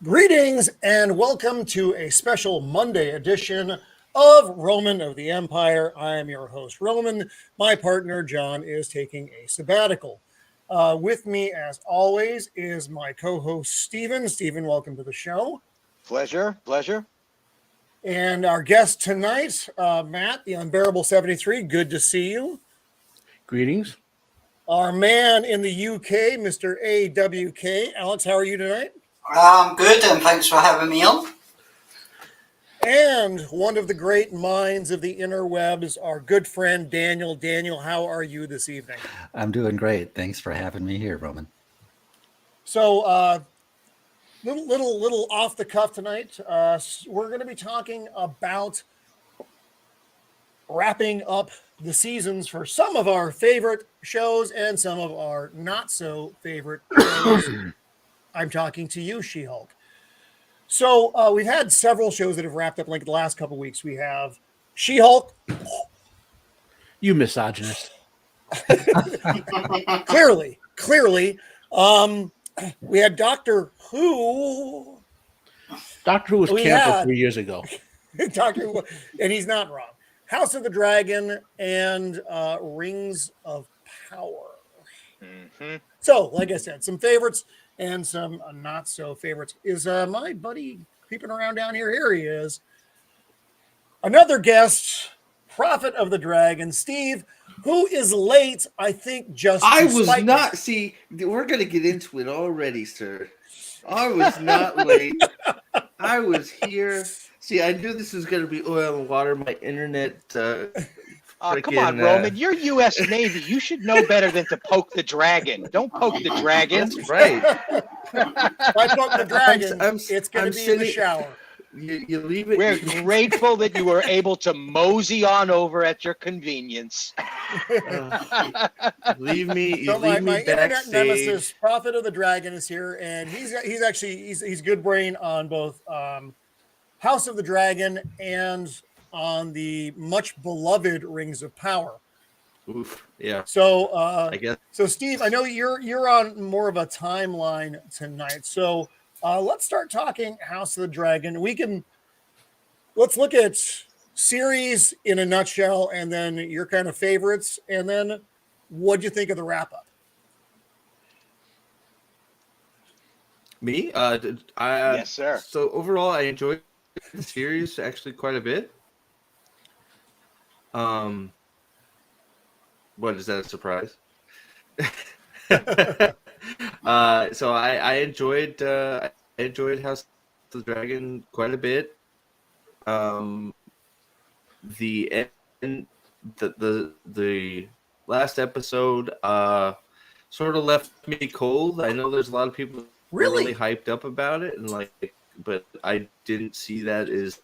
Greetings and welcome to a special Monday edition of Roman of the Empire. I am your host, Roman. My partner, John, is taking a sabbatical. With me, as always, is my co host, Steven. Steven, welcome to the show. Pleasure. And our guest tonight, Matt, the Unbearable 73. Good to see you. Greetings. Our man in the UK, Mr. AWK. Alex, how are you tonight? I'm good, and thanks for having me on. And one of the great minds of the interwebs, our good friend Daniel. Daniel, how are you this evening? I'm doing great. Thanks for having me here, Roman. So, little off the cuff tonight. We're going to be talking about wrapping up the seasons for some of our favorite shows and some of our not so favorite shows. I'm talking to you, She-Hulk. So we've had several shows that have wrapped up like the last couple weeks. We have She-Hulk. You misogynist. Clearly. We had Doctor Who. Doctor Who was canceled 3 years ago. Doctor Who, and he's not wrong. House of the Dragon and Rings of Power. Mm-hmm. So, like I said, some favorites and some not so favorites. Is my buddy creeping around down here? Here he is. Another guest, Prophet of the Dragon, Steve, who is late, I think, just I was not. See, we're going to get into it already, sir. I was not late. I was here. See, I knew this was going to be oil and water. My internet. Come on, Roman. You're U.S. Navy. You should know better than to poke the dragon. Don't poke the dragon. That's right. If I poke the dragon, it's going to be in the shower. You leave it. We're grateful that you were able to mosey on over at your convenience. Leave me. So leave my me internet backstage. nemesis, Prophet of the Dragon, is here, and he's good brain on both House of the Dragon and on the much beloved Rings of Power. Oof. Yeah. So I guess. So Steve, I know you're on more of a timeline tonight. So let's start talking House of the Dragon. Let's look at series in a nutshell, and then your kind of favorites, and then what'd you think of the wrap up? Me? Yes, sir. So overall, I enjoyed the series actually quite a bit. What is that a surprise? So I enjoyed House of the Dragon quite a bit. The end, the last episode sort of left me cold. I know there's a lot of people really hyped up about it, and but I didn't see that as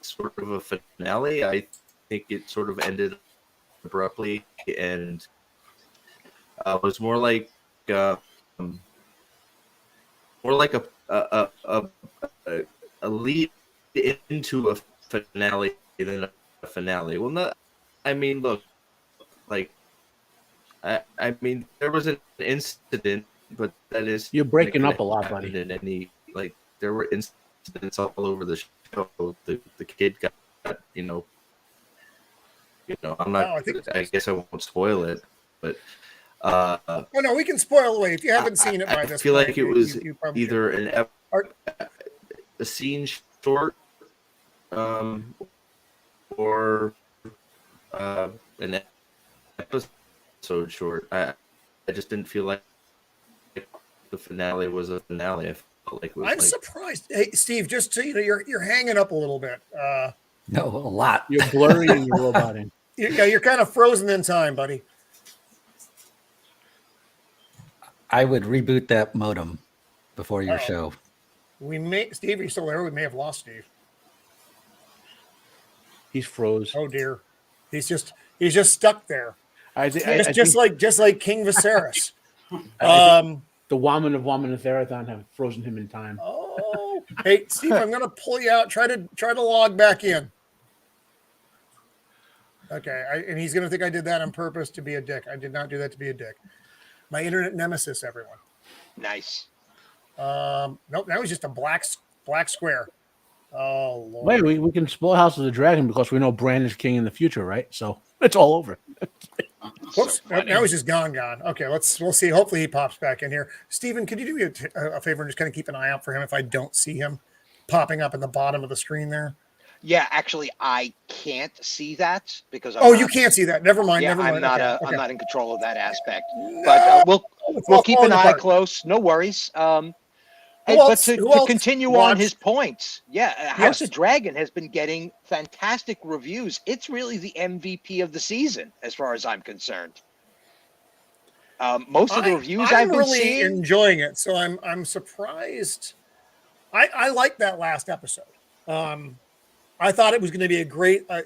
sort of a finale. I think it sort of ended abruptly and was more like a lead into a finale than a finale. Well, not. I mean, look, I mean, there was an incident, but that is you're breaking up a lot, buddy. In any there were incidents all over the show. The kid got, I'm not. I guess I won't spoil it, but. Oh no, we can spoil away if you haven't seen it by this point. I feel like it was either should. a scene short, or an episode short. I just didn't feel like the finale was a finale. I felt like it was. I'm surprised. Hey, Steve, just so you know, you're hanging up a little bit. No, a lot. You're blurry and you're roboting. You're kind of frozen in time, buddy. I would reboot that modem before your show. Steve, are you still there? We may have lost Steve. He's froze. Oh dear, he's just stuck there. Just like King Viserys. The Woman of Womanitherathon have frozen him in time. Oh, hey Steve, I'm gonna pull you out. Try to log back in. Okay, and he's gonna think I did that on purpose to be a dick. I did not do that to be a dick. My internet nemesis, everyone. Nice. Nope, that was just a black square. Oh Wait, Lord. we can spoil House of the Dragon because we know Bran is king in the future, right? So it's all over. Whoops! So Now he's just gone. Okay, we'll see. Hopefully he pops back in here. Steven, could you do me a favor and just kind of keep an eye out for him if I don't see him popping up in the bottom of the screen there? Yeah, actually, I can't see that because you can't see that. Never mind. Yeah, Never mind. I'm not in control of that aspect. But we'll keep an eye close. No worries. But to continue on his points, House of Dragon has been getting fantastic reviews. It's really the MVP of the season, as far as I'm concerned. Most of the reviews I've been seeing, enjoying it. So I'm surprised. I like that last episode. I thought it was going to be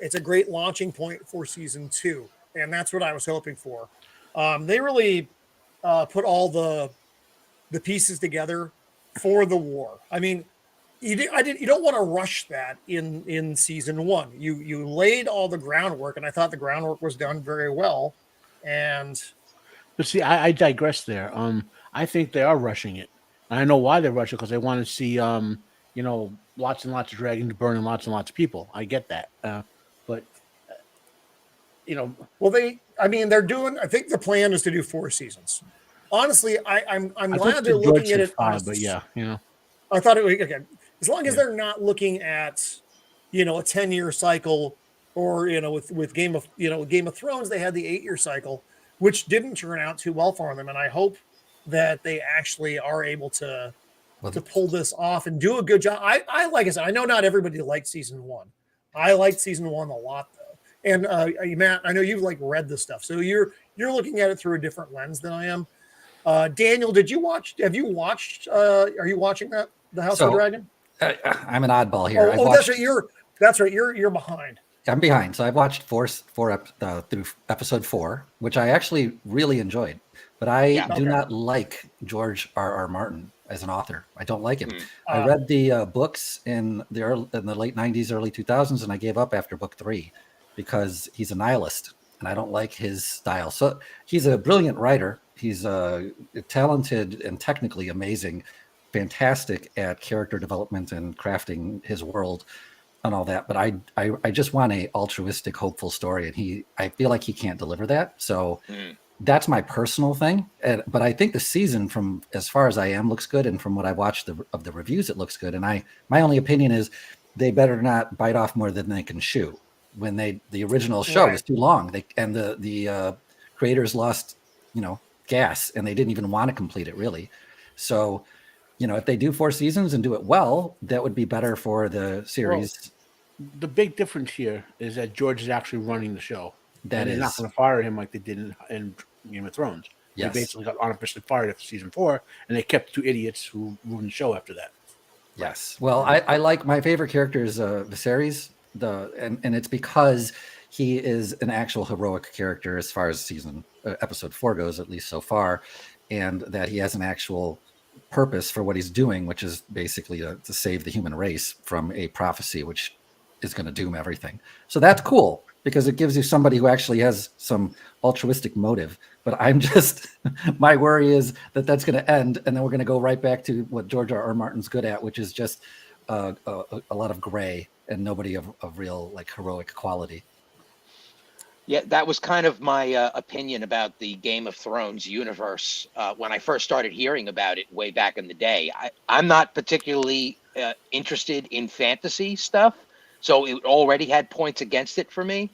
it's a great launching point for season 2, and that's what I was hoping for. They really put all the pieces together for the war. I mean, you don't want to rush that in season 1. You laid all the groundwork, and I thought the groundwork was done very well. But see, I digress there. I think they are rushing it. And I know why they're rushing, because they want to see lots and lots of dragons burning lots and lots of people. I get that. But well, they're doing. I think the plan is to do 4 seasons. Honestly, I'm glad they're looking at it. 5, but I thought it was again. As long as they're not looking at, a 10-year cycle, or with Game of Thrones, they had the 8-year cycle, which didn't turn out too well for them. And I hope that they actually are able to pull this off and do a good job. I like I said, I know not everybody liked season 1. I liked season 1 a lot though. And Matt, I know you've read this stuff, so you're looking at it through a different lens than I am. Daniel, have you watched? Are you watching that The House of the Dragon? I'm an oddball here. That's right. You're behind. I'm behind. So I've watched through episode 4, which I actually really enjoyed. But I do not like George R.R. Martin as an author. I don't like him. I read the books in the late 90s, early 2000s, and I gave up after book 3 because he's a nihilist, and I don't like his style. So he's a brilliant writer. He's talented and technically amazing, fantastic at character development and crafting his world and all that. But I just want a altruistic, hopeful story, and I feel like he can't deliver that. So that's my personal thing. But I think the season, from as far as I am, looks good, and from what I watched of the reviews, it looks good. And my only opinion is they better not bite off more than they can chew. When the original show was too long, the creators lost gas, and they didn't even want to complete it really. So if they do 4 seasons and do it well, that would be better for the series. Well, the big difference here is that George is actually running the show. They're not going to fire him like they did in Game of Thrones. Yes. They basically got 100% fired after season 4, and they kept 2 idiots who ruined the show after that. Yes. Well, I like, my favorite character is Viserys, and it's because he is an actual heroic character as far as episode 4 goes, at least so far, and that he has an actual purpose for what he's doing, which is basically to save the human race from a prophecy which is going to doom everything. So that's cool, because it gives you somebody who actually has some altruistic motive. But my worry is that that's going to end, and then we're going to go right back to what George R.R. Martin's good at, which is just a lot of gray and nobody of real heroic quality. Yeah, that was kind of my opinion about the Game of Thrones universe when I first started hearing about it way back in the day. I'm not particularly interested in fantasy stuff, so it already had points against it for me.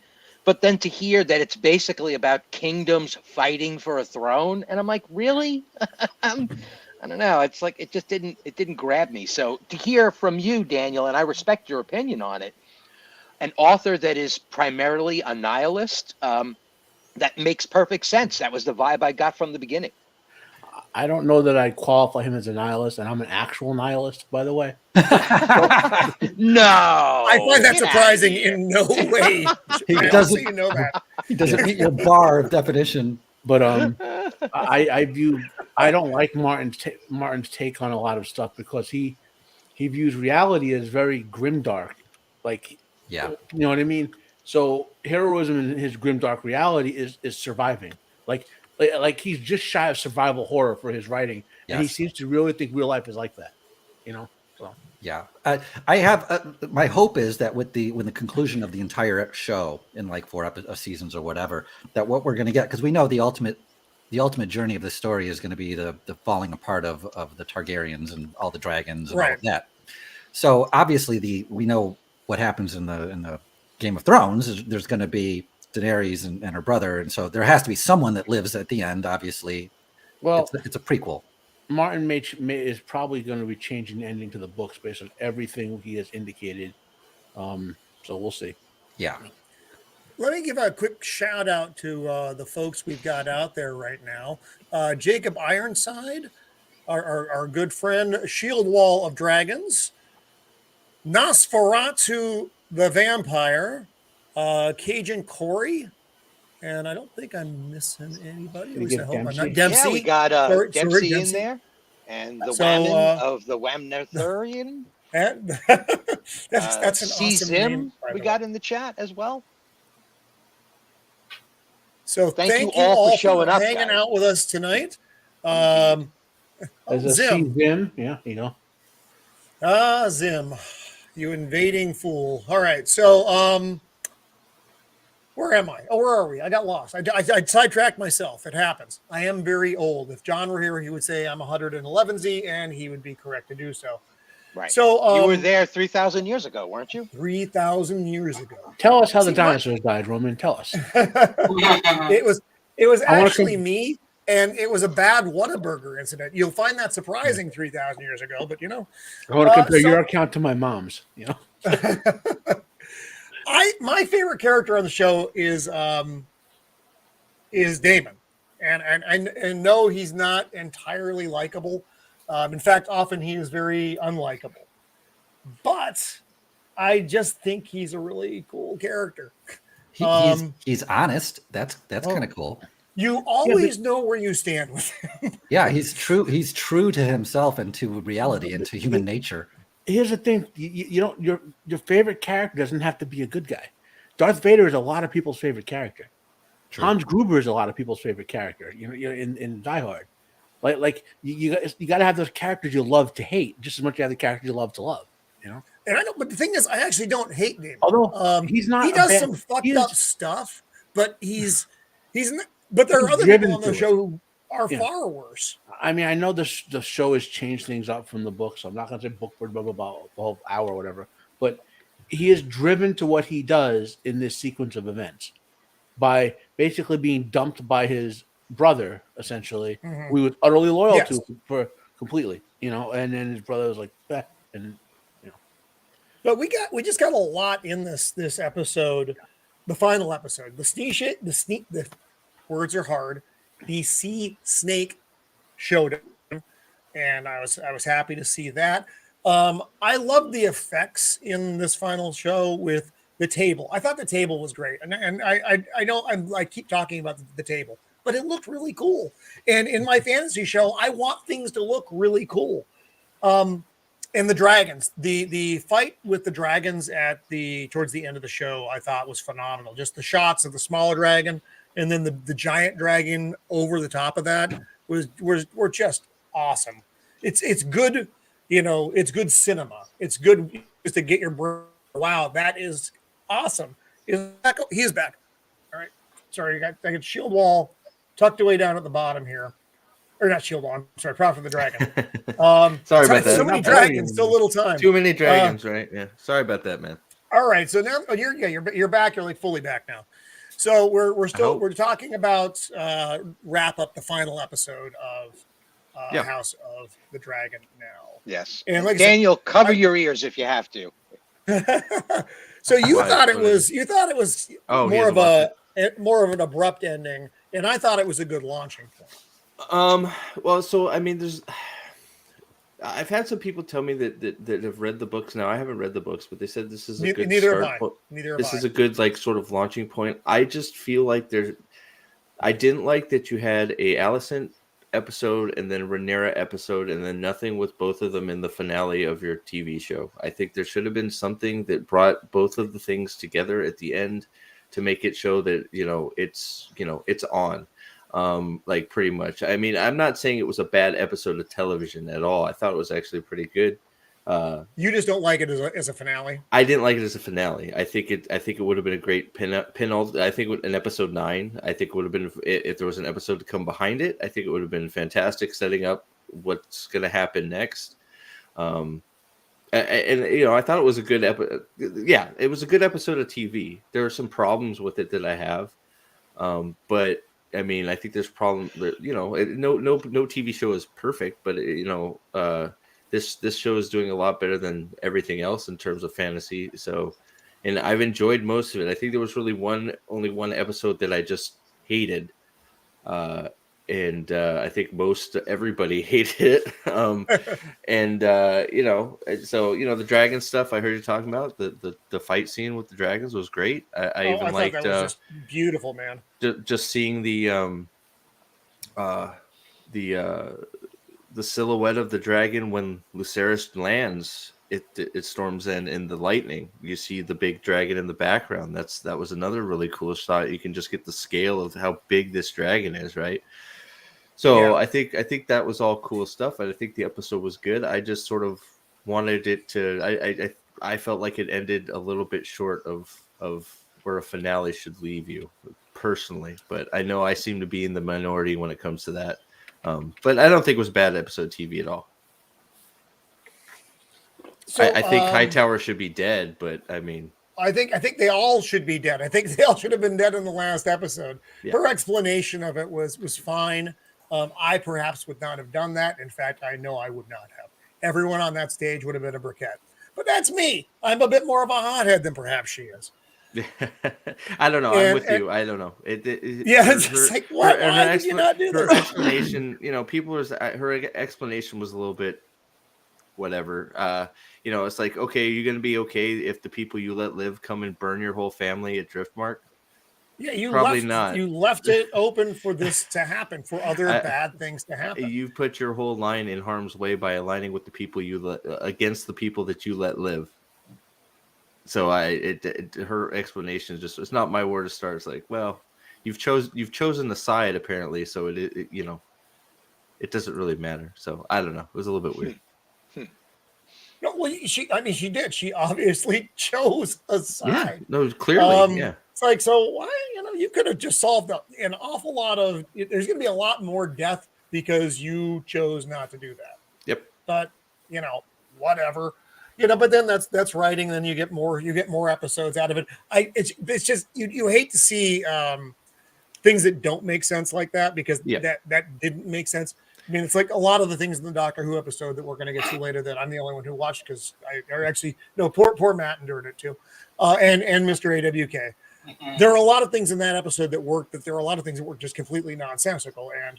But then to hear that it's basically about kingdoms fighting for a throne, and I'm like, really? I don't know. It's like it didn't grab me. So to hear from you, Daniel, and I respect your opinion on it, an author that is primarily a nihilist, that makes perfect sense. That was the vibe I got from the beginning. I don't know that I'd qualify him as a nihilist, and I'm an actual nihilist, by the way. No, I find that surprising in no way. He doesn't meet your bar of definition. But I don't like Martin's take on a lot of stuff, because he views reality as very grimdark, you know what I mean? So heroism in his grimdark reality is surviving. Like Like he's just shy of survival horror for his writing, and he Yes. seems to really think real life is like that. So Yeah, I have my hope is that with when the conclusion of the entire show in like 4 seasons or whatever, that what we're going to get, because we know the ultimate journey of the story is going to be the falling apart of the Targaryens and all the dragons and all of that. So obviously we know what happens in the Game of Thrones. There's going to be Daenerys and her brother, and so there has to be someone that lives at the end. Obviously, well, it's a prequel. Martin is probably going to be changing the ending to the books based on everything he has indicated. So we'll see. Yeah. Let me give a quick shout out to the folks we've got out there right now. Jacob Ironside, our good friend, Shield Wall of Dragons, Nosferatu the Vampire, Cajun Corey, and I don't think I'm missing anybody. At least I hope I'm not. Dempsey. Yeah, we got Dempsey in Dempsey there, and the So, Wammen of the Wamnethurian. That's an awesome name. We got in the chat as well. So thank you all all for showing up, hanging guys. out with us tonight. Zim. Zim, yeah, you know. Zim, you invading fool. All right, so where am I? Oh, where are we? I got lost. I sidetracked myself. It happens. I am very old. If John were here, he would say I'm 111Z, and he would be correct to do so. Right. So you were there 3,000 years ago, weren't you? 3,000 years ago. Tell us how the dinosaurs died, Roman. Tell us. It was actually me, and it was a bad Whataburger incident. You'll find that surprising 3,000 years ago, but you know. I want to compare your account to my mom's. You know. My favorite character on the show is Damon, and no, he's not entirely likable. In fact, often he is very unlikable. But I just think he's a really cool character. He's honest. That's kind of cool. You always know where you stand with him. Yeah, he's true. He's true to himself and to reality and to human nature. Here's the thing: you don't your favorite character doesn't have to be a good guy. Darth Vader is a lot of people's favorite character. True. Hans Gruber is a lot of people's favorite character. You know, in Die Hard, like you got to have those characters you love to hate just as much as you have the characters you love to love. You know. And I don't. But the thing is, I actually don't hate Damon. Although he's not. He does some fucked up stuff, but he's not. But there are other people on the show who are far worse. I mean, I know the show has changed things up from the book, so I'm not going to say book word, blah, blah, blah, the whole hour or whatever. But he is driven to what he does in this sequence of events by basically being dumped by his brother, essentially, who he was utterly loyal to for completely, you know. And then his brother was like, and you know. But we just got a lot in this episode, the final episode. The words are hard. The sea snake showed up, and I was happy to see that. I love the effects in this final show with the table. I thought the table was great, and I know I keep talking about the table, but it looked really cool. And in my fantasy show, I want things to look really cool. And the dragons, the fight with the dragons towards the end of the show, I thought was phenomenal. Just the shots of the smaller dragon and then the giant dragon over the top of that were just awesome. It's good, you know, it's good cinema. It's good just to get your brain. Wow, that is awesome. He is back. All right. Sorry, I got shield wall tucked away down at the bottom here. Or not shield wall. I'm sorry, Prophet of the Dragon. Sorry about that. So many dragons, so little time. Too many dragons, right? Yeah. Sorry about that, man. All right. So now you're back. You're like fully back now. So we're talking about wrap up the final episode of House of the Dragon now. Yes. And like Daniel, cover your ears if you have to. So you thought it was more of an abrupt ending, and I thought it was a good launching point. Well, so I mean, I've had some people tell me that have read the books. Now I haven't read the books, but they said this is a good start. This is a good like sort of launching point. I just feel like I didn't like that you had a Alicent episode and then a Rhaenyra episode and then nothing with both of them in the finale of your TV show. I think there should have been something that brought both of the things together at the end to make it show that it's on. like pretty much. I mean, I'm not saying it was a bad episode of television at all. I thought it was actually pretty good. You just don't like it as a finale. I didn't like it as a finale. I think it would have been a great pin. I think in episode 9, I think it would have been if there was an episode to come behind it. I think it would have been fantastic, setting up what's going to happen next. And you know, I thought it was a good episode. Yeah, it was a good episode of TV. There are some problems with it that I have, but I mean, I think there's problems. You know, no TV show is perfect, but you know, this show is doing a lot better than everything else in terms of fantasy. So, and I've enjoyed most of it. I think there was really only one episode that I just hated. And I think everybody hated it. And you know, so you know, the dragon stuff I heard you talking about, the fight scene with the dragons was great. I even liked that was just beautiful, man. Just seeing the silhouette of the dragon when Lucerys lands. It storms in the lightning. You see the big dragon in the background. That was another really cool shot. You can just get the scale of how big this dragon is, right? So yeah. I think that was all cool stuff, and I think the episode was good. I just sort of wanted it to. I felt like it ended a little bit short of where a finale should leave you, personally. But I know I seem to be in the minority when it comes to that. But I don't think it was a bad episode of TV at all. So, I think Hightower should be dead, but I mean, I think they all should be dead. I think they all should have been dead in the last episode. Yeah. Her explanation of it was fine. I perhaps would not have done that. In fact, I know I would not have. Everyone on that stage would have been a briquette. But that's me. I'm a bit more of a hothead than perhaps she is. I don't know. I'm with you. I don't know. It's like, why did you not do this? Her explanation, you know, her explanation was a little bit whatever. You know, it's like, okay, you're going to be okay if the people you let live come and burn your whole family at Driftmark? Yeah, you probably left, not. You left it open for this to happen, for other bad things to happen. You put your whole line in harm's way by aligning with the people against the people that you let live. So her explanation is just, it's not my word to start. It's like, well, you've chosen the side apparently, so it you know, it doesn't really matter. So I don't know. It was a little bit weird. No, well, she did. She obviously chose a side. Yeah, no, clearly, yeah. It's like, so why, you know, you could have just solved an awful lot of, there's going to be a lot more death because you chose not to do that. Yep. But, you know, whatever, you know, but then that's writing. Then you get more episodes out of it. It's just, you hate to see things that don't make sense like that, because that didn't make sense. I mean, it's like a lot of the things in the Doctor Who episode that we're going to get to later that I'm the only one who watched, because poor Matt endured it too. And Mr. AWK. There are a lot of things in that episode that worked, but there are a lot of things that were just completely nonsensical. And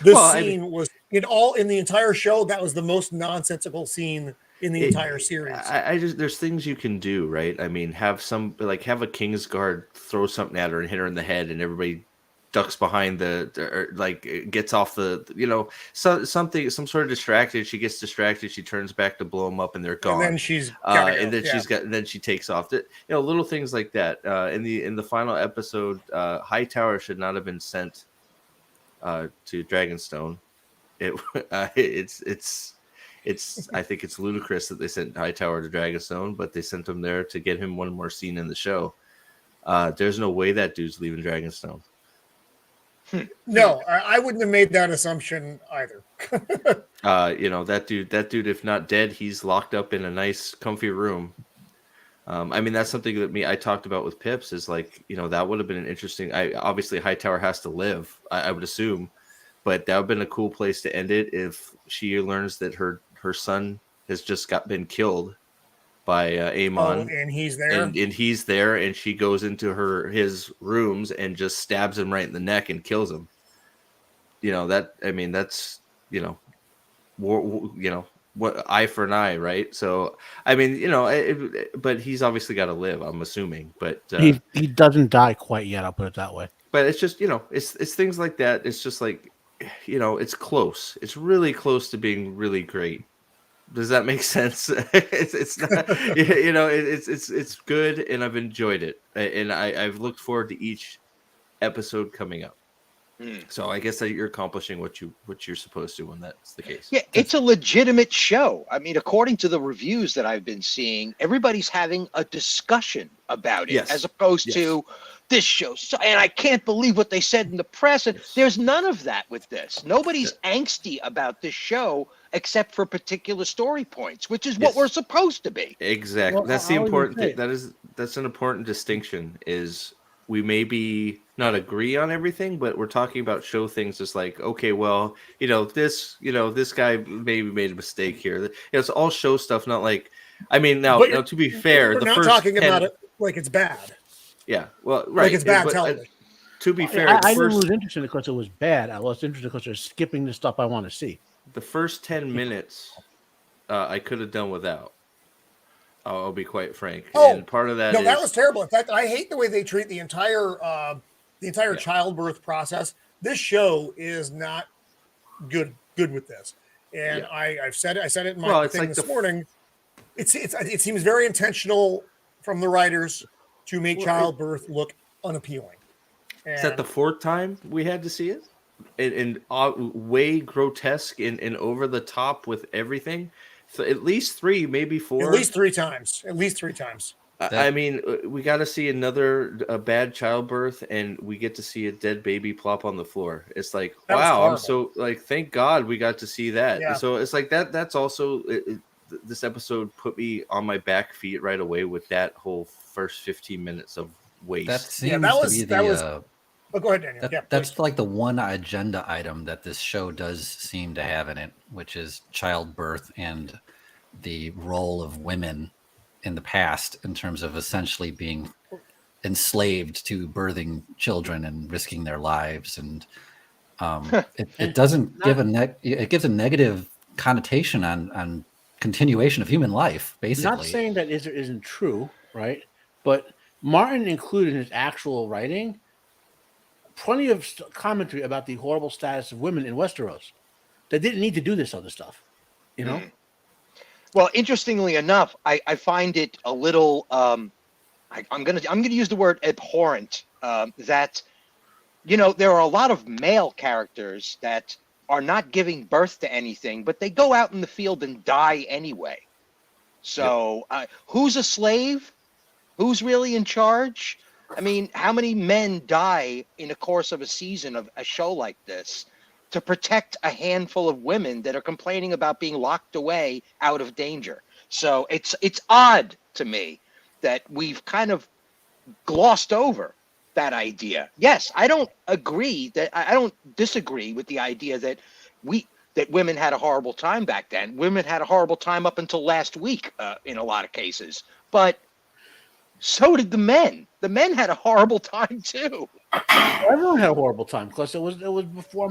this scene was in the entire show. That was the most nonsensical scene in the entire series. There's things you can do, right? I mean, have a Kingsguard throw something at her and hit her in the head, and everybody ducks behind gets off some sort of distracted. She gets distracted. She turns back to blow them up, and they're gone. And then she's then she takes off. Little things like that. In the final episode, Hightower should not have been sent to Dragonstone. It's I think it's ludicrous that they sent Hightower to Dragonstone, but they sent him there to get him one more scene in the show. There's no way that dude's leaving Dragonstone. No, I wouldn't have made that assumption either. That dude, if not dead, he's locked up in a nice, comfy room. I mean, that's something that I talked about with Pips, is like, you know, that would have been an interesting. Obviously Hightower has to live, I would assume, but that would have been a cool place to end it if she learns that her son has just been killed by Aemon, and he's there, and he's there, and she goes into his rooms and just stabs him right in the neck and kills him. That's what, eye for an eye, right? So I mean, but he's obviously got to live, I'm assuming. But he doesn't die quite yet. I'll put it that way. But it's just, it's things like that. It's just like, it's close. It's really close to being really great. Does that make sense? It's not, it's good, and I've enjoyed it, and I've looked forward to each episode coming up. So I guess that you're accomplishing what you're supposed to when that's the case. Yeah, it's a legitimate show. I mean, according to the reviews that I've been seeing, everybody's having a discussion about it, Yes. as opposed Yes. to this show. So, and I can't believe what they said in the press. And Yes. there's none of that with this. Nobody's angsty about this show except for particular story points, which is what Yes. we're supposed to be. Exactly. Well, That's the I'll even important say- thing. That's an important distinction. Is we maybe not agree on everything, but we're talking about show things just like, okay, well, this guy maybe made a mistake here. It's all show stuff, not like, I mean, now to be fair, We're the not first talking 10, about it like it's bad. Yeah, well, right. Like it's bad but, television. to be fair, I the didn't first lose interest in it because it was bad. I lost interest because they're skipping the stuff I want to see. the first 10 minutes, I could have done without. I'll be quite frank. Oh, and part of that No, that is- was terrible. In fact, I hate the way they treat the entire Yeah. childbirth process. This show is not good with this. And Yeah. I said it in my Well, it's thing like this the- morning. It seems very intentional from the writers to make childbirth look unappealing. Is that the fourth time we had to see it? And way grotesque and over the top with everything. So at least 3, maybe 4. At least 3 times. At least 3 times. I mean, we got to see another bad childbirth, and we get to see a dead baby plop on the floor. It's like, That was wow, I'm horrible. so like, thank God we got to see that. Yeah. So it's like that. That's also this episode put me on my back feet right away with that whole first 15 minutes of waste. That seems Yeah, that to was- be that was- the Oh, go ahead, Daniel. that's like the one agenda item that this show does seem to have in it, which is childbirth and the role of women in the past in terms of essentially being enslaved to birthing children and risking their lives. And it doesn't give it gives a negative connotation on continuation of human life, basically. Not saying that isn't true, right? But Martin included in his actual writing plenty of commentary about the horrible status of women in Westeros. They didn't need to do this other stuff, you know. Well, interestingly enough, I find it a little. I'm gonna use the word abhorrent. That there are a lot of male characters that are not giving birth to anything, but they go out in the field and die anyway. So who's a slave? Who's really in charge? I mean, how many men die in the course of a season of a show like this to protect a handful of women that are complaining about being locked away out of danger? So it's odd to me that we've kind of glossed over that idea. Yes, I don't disagree with the idea that women had a horrible time back then. Women had a horrible time up until last week in a lot of cases, but so did the men. The men had a horrible time too. Everyone had a horrible time because it was before.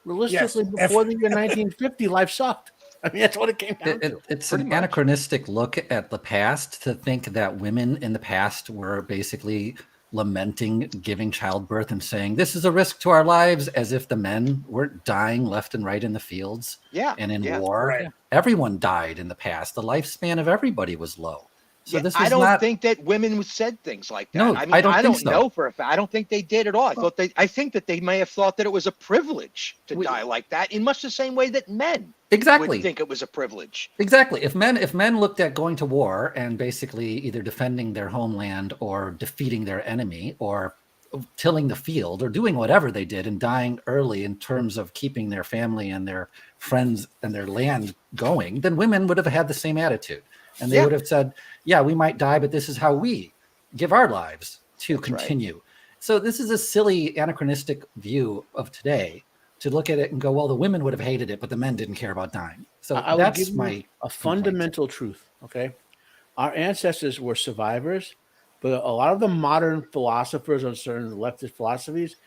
Realistically, Yes. before the year 1950, life sucked. I mean, that's what it came down to. It's Pretty an much. anachronistic look at the past to think that women in the past were basically lamenting giving childbirth and saying this is a risk to our lives, as if the men weren't dying left and right in the fields. Yeah, And in yeah. war, Right. everyone died in the past. The lifespan of everybody was low. So Yeah, this I was don't not. think that women said things like that. No, I mean, I don't I think don't so. know for a fact. I don't think they did at all. I think that they may have thought that it was a privilege to die like that, in much the same way that men Exactly. would think it was a privilege. Exactly. If men looked at going to war and basically either defending their homeland or defeating their enemy or tilling the field or doing whatever they did and dying early in terms of keeping their family and their friends and their land going, then women would have had the same attitude. And they Yeah. would have said, yeah, we might die, but this is how we give our lives to That's right. continue. So this is a silly anachronistic view of today to look at it and go, well, the women would have hated it, but the men didn't care about dying. So I would that's give you my a fundamental truth. Okay, our ancestors were survivors, but a lot of the modern philosophers on certain leftist philosophies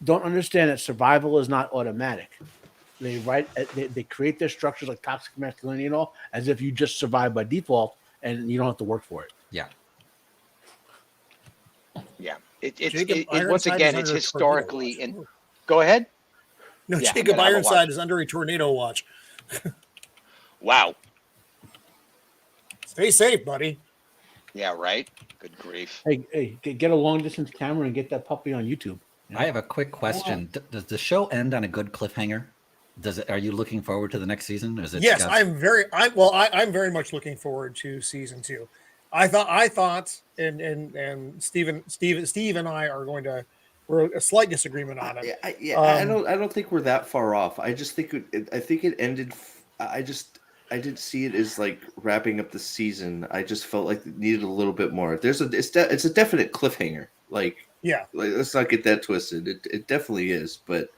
don't understand that survival is not automatic. They create their structures like toxic masculinity and all as if you just survive by default and you don't have to work for it. Yeah. Yeah. Jacob Once Ironside again, is it's under a historically. tornado watch. And go ahead. No, Yeah, Jacob I'm gonna have a Ironside watch. is under a tornado watch. Wow. Stay safe, buddy. Yeah. Right. Good grief. Hey, get a long distance camera and get that puppy on YouTube. I have a quick question. Does the show end on a good cliffhanger? Are you looking forward to the next season? Or is it Yes, I'm very much looking forward to season 2. I thought, and Steve and I are we're a slight disagreement on it. I don't think we're that far off. I just think I think it ended. I didn't see it as like wrapping up the season. I just felt like it needed a little bit more. It's a definite cliffhanger. Like let's not get that twisted. It definitely is, but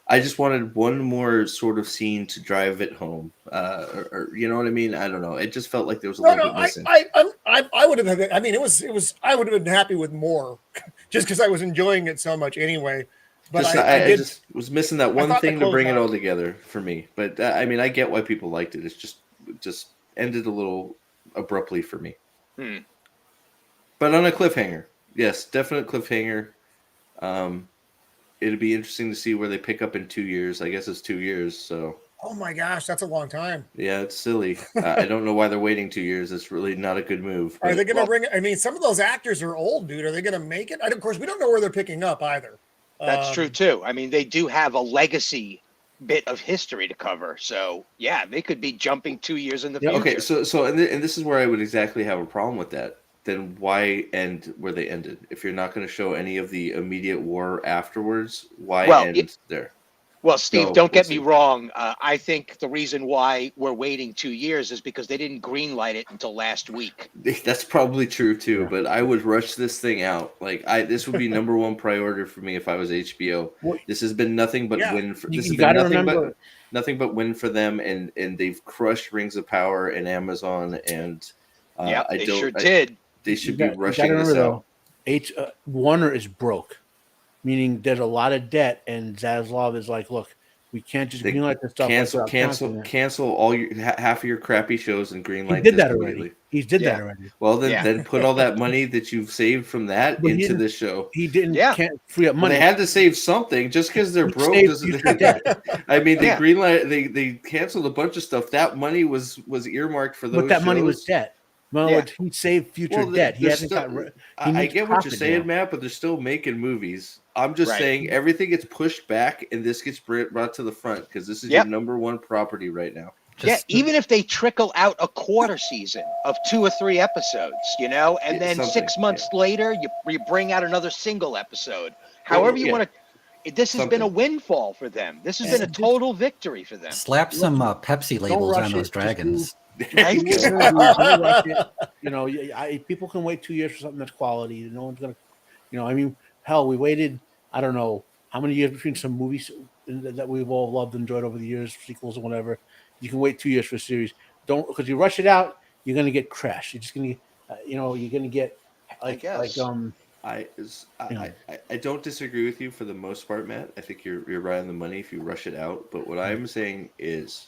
I just wanted one more sort of scene to drive it home, or you know what I mean. I don't know. It just felt like there was a little bit missing. I would have. I mean, it was. I would have been happy with more, just because I was enjoying it so much anyway. But I just was missing that one thing to bring it all together for me. But I mean, I get why people liked it. It's just ended a little abruptly for me. But on a cliffhanger, yes, definite cliffhanger. It'd be interesting to see where they pick up in 2 years. I guess it's 2 years. So. Oh my gosh, that's a long time. Yeah, it's silly. I don't know why they're waiting 2 years. It's really not a good move. Are they going to bring? I mean, some of those actors are old, dude. Are they going to make it? Of course, we don't know where they're picking up either. That's true too. I mean, they do have a legacy bit of history to cover. So yeah, they could be jumping 2 years in the future. Okay, so and this is where I would exactly have a problem with that. Then why end where they ended? If you're not going to show any of the immediate war afterwards, why end there? Well, Steve, don't get me wrong. I think the reason why we're waiting 2 years is because they didn't greenlight it until last week. That's probably true too, but I would rush this thing out. Like this would be number one priority for me if I was HBO. This has been nothing but win. This has been nothing but win for them, and they've crushed Rings of Power and Amazon, and they sure did. They should be rushing this out. Warner is broke. Meaning there's a lot of debt, and Zaslav is like, look, we can't just greenlight this stuff. Cancel all your half of your crappy shows and greenlight. He did that already. He did that already. Well, then put all that money that you've saved from that into this show. He didn't. Can't free up money. Well, they had to save something. Just because they're broke doesn't. I mean, they greenlight. They canceled a bunch of stuff. That money was earmarked for those. But that shows. Money was debt. Well, he saved future debt. He hasn't got. I get what you're saying, Matt, but they're still making movies. I'm just saying everything gets pushed back, and this gets brought to the front because this is your number one property right now. Even if they trickle out a quarter season of 2 or 3 episodes, and then 6 months later you bring out another single episode. However you want to. This has been a windfall for them. This has been a total victory for them. Slap some Pepsi labels on those dragons. People can wait 2 years for something that's quality. No one's gonna, I mean, hell, we waited. I don't know how many years between some movies that we've all loved, enjoyed over the years, sequels or whatever. You can wait 2 years for a series. Don't, because you rush it out, you're gonna get crashed. You're just gonna, you're gonna get I don't disagree with you for the most part, Matt. I think you're right on the money if you rush it out. But what I'm saying is,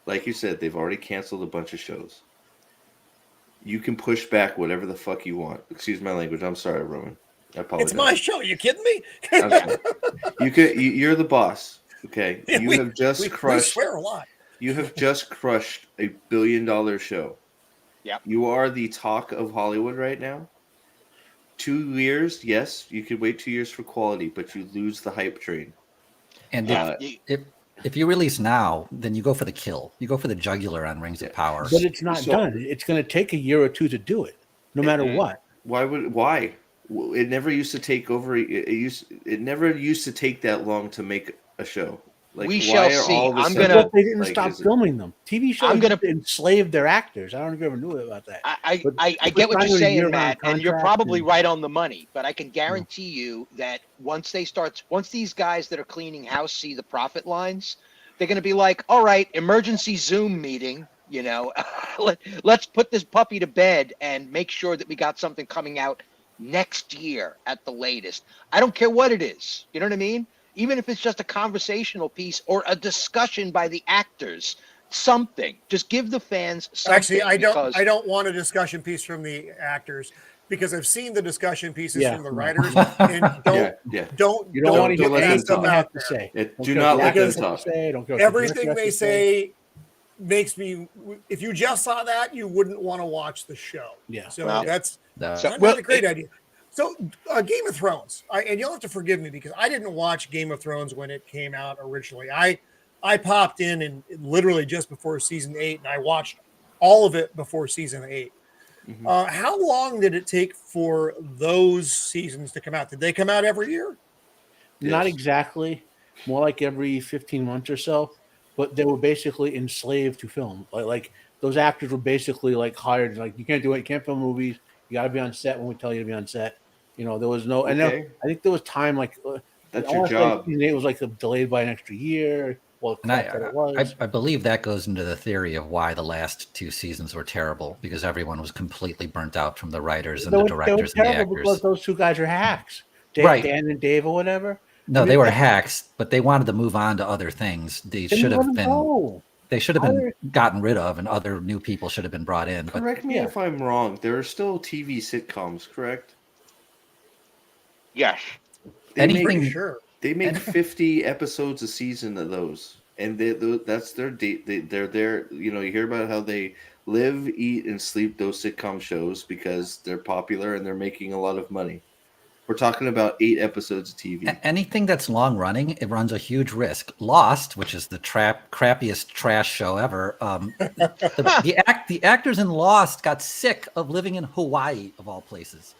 like you said, they've already canceled a bunch of shows. You can push back whatever the fuck you want. Excuse my language. I'm sorry, Roman. I apologize. It's my show. You kidding me? You're the boss. Okay. We swear a lot. You have just crushed $1 billion show. Yeah. You are the talk of Hollywood right now. 2 years, yes, you could wait 2 years for quality, but you lose the hype train. And if you release now, then you go for the kill. You go for the jugular on Rings of Power. But it's not done. It's going to take a year or two to do it, no matter what. Why? It never used to take over. It never used to take that long to make a show. Like, we shall see. They didn't stop filming them. TV shows enslaved their actors. I don't know if you ever knew about that. I get what you're saying, Matt, and you're probably right on the money. But I can guarantee you that once these guys that are cleaning house see the profit lines, they're going to be like, all right, emergency Zoom meeting. Let's put this puppy to bed and make sure that we got something coming out next year at the latest. I don't care what it is. You know what I mean? Even if it's just a conversational piece or a discussion by the actors, something. Just give the fans something. Actually, I don't want a discussion piece from the actors because I've seen the discussion pieces from the writers. And don't want to hear anything they have to say. Do not let them talk. Everything they say makes me. If you just saw that, you wouldn't want to watch the show. Yeah. So that's not a great idea. So, Game of Thrones, and you'll have to forgive me because I didn't watch Game of Thrones when it came out originally. I popped in and literally just before season 8, and I watched all of it before season 8. Mhm. How long did it take for those seasons to come out? Did they come out every year? Not Yes. exactly. More like every 15 months or so. But they were basically enslaved to film. Like those actors were basically like hired. Like you can't do it. You can't film movies. You got to be on set when we tell you to be on set. You know, there was no. And Okay. I think there was time like That's I your wanna say job. season 8 was like delayed by an extra year. Well, And that it was. I believe that goes into the theory of why the last 2 seasons were terrible, because everyone was completely burnt out from the writers and the directors and the terrible because actors. those two guys are hacks. Right. Dan and Dave or whatever. No, I mean, they were hacks, but they wanted to move on to other things. They then should let have them been. go. They should have been gotten rid of, and other new people should have been brought in. But Correct me yeah. if I'm wrong. There are still TV sitcoms, correct? Yes. They Anything- make, Pretty sure. they make anything- 50 episodes a season of those, and that's their date. They're there. You know, you hear about how they live, eat, and sleep those sitcom shows because they're popular and they're making a lot of money. We're talking about 8 episodes of TV. anything that's long running, it runs a huge risk. Lost, which is the crappiest trash show ever. The actors in Lost got sick of living in Hawaii, of all places.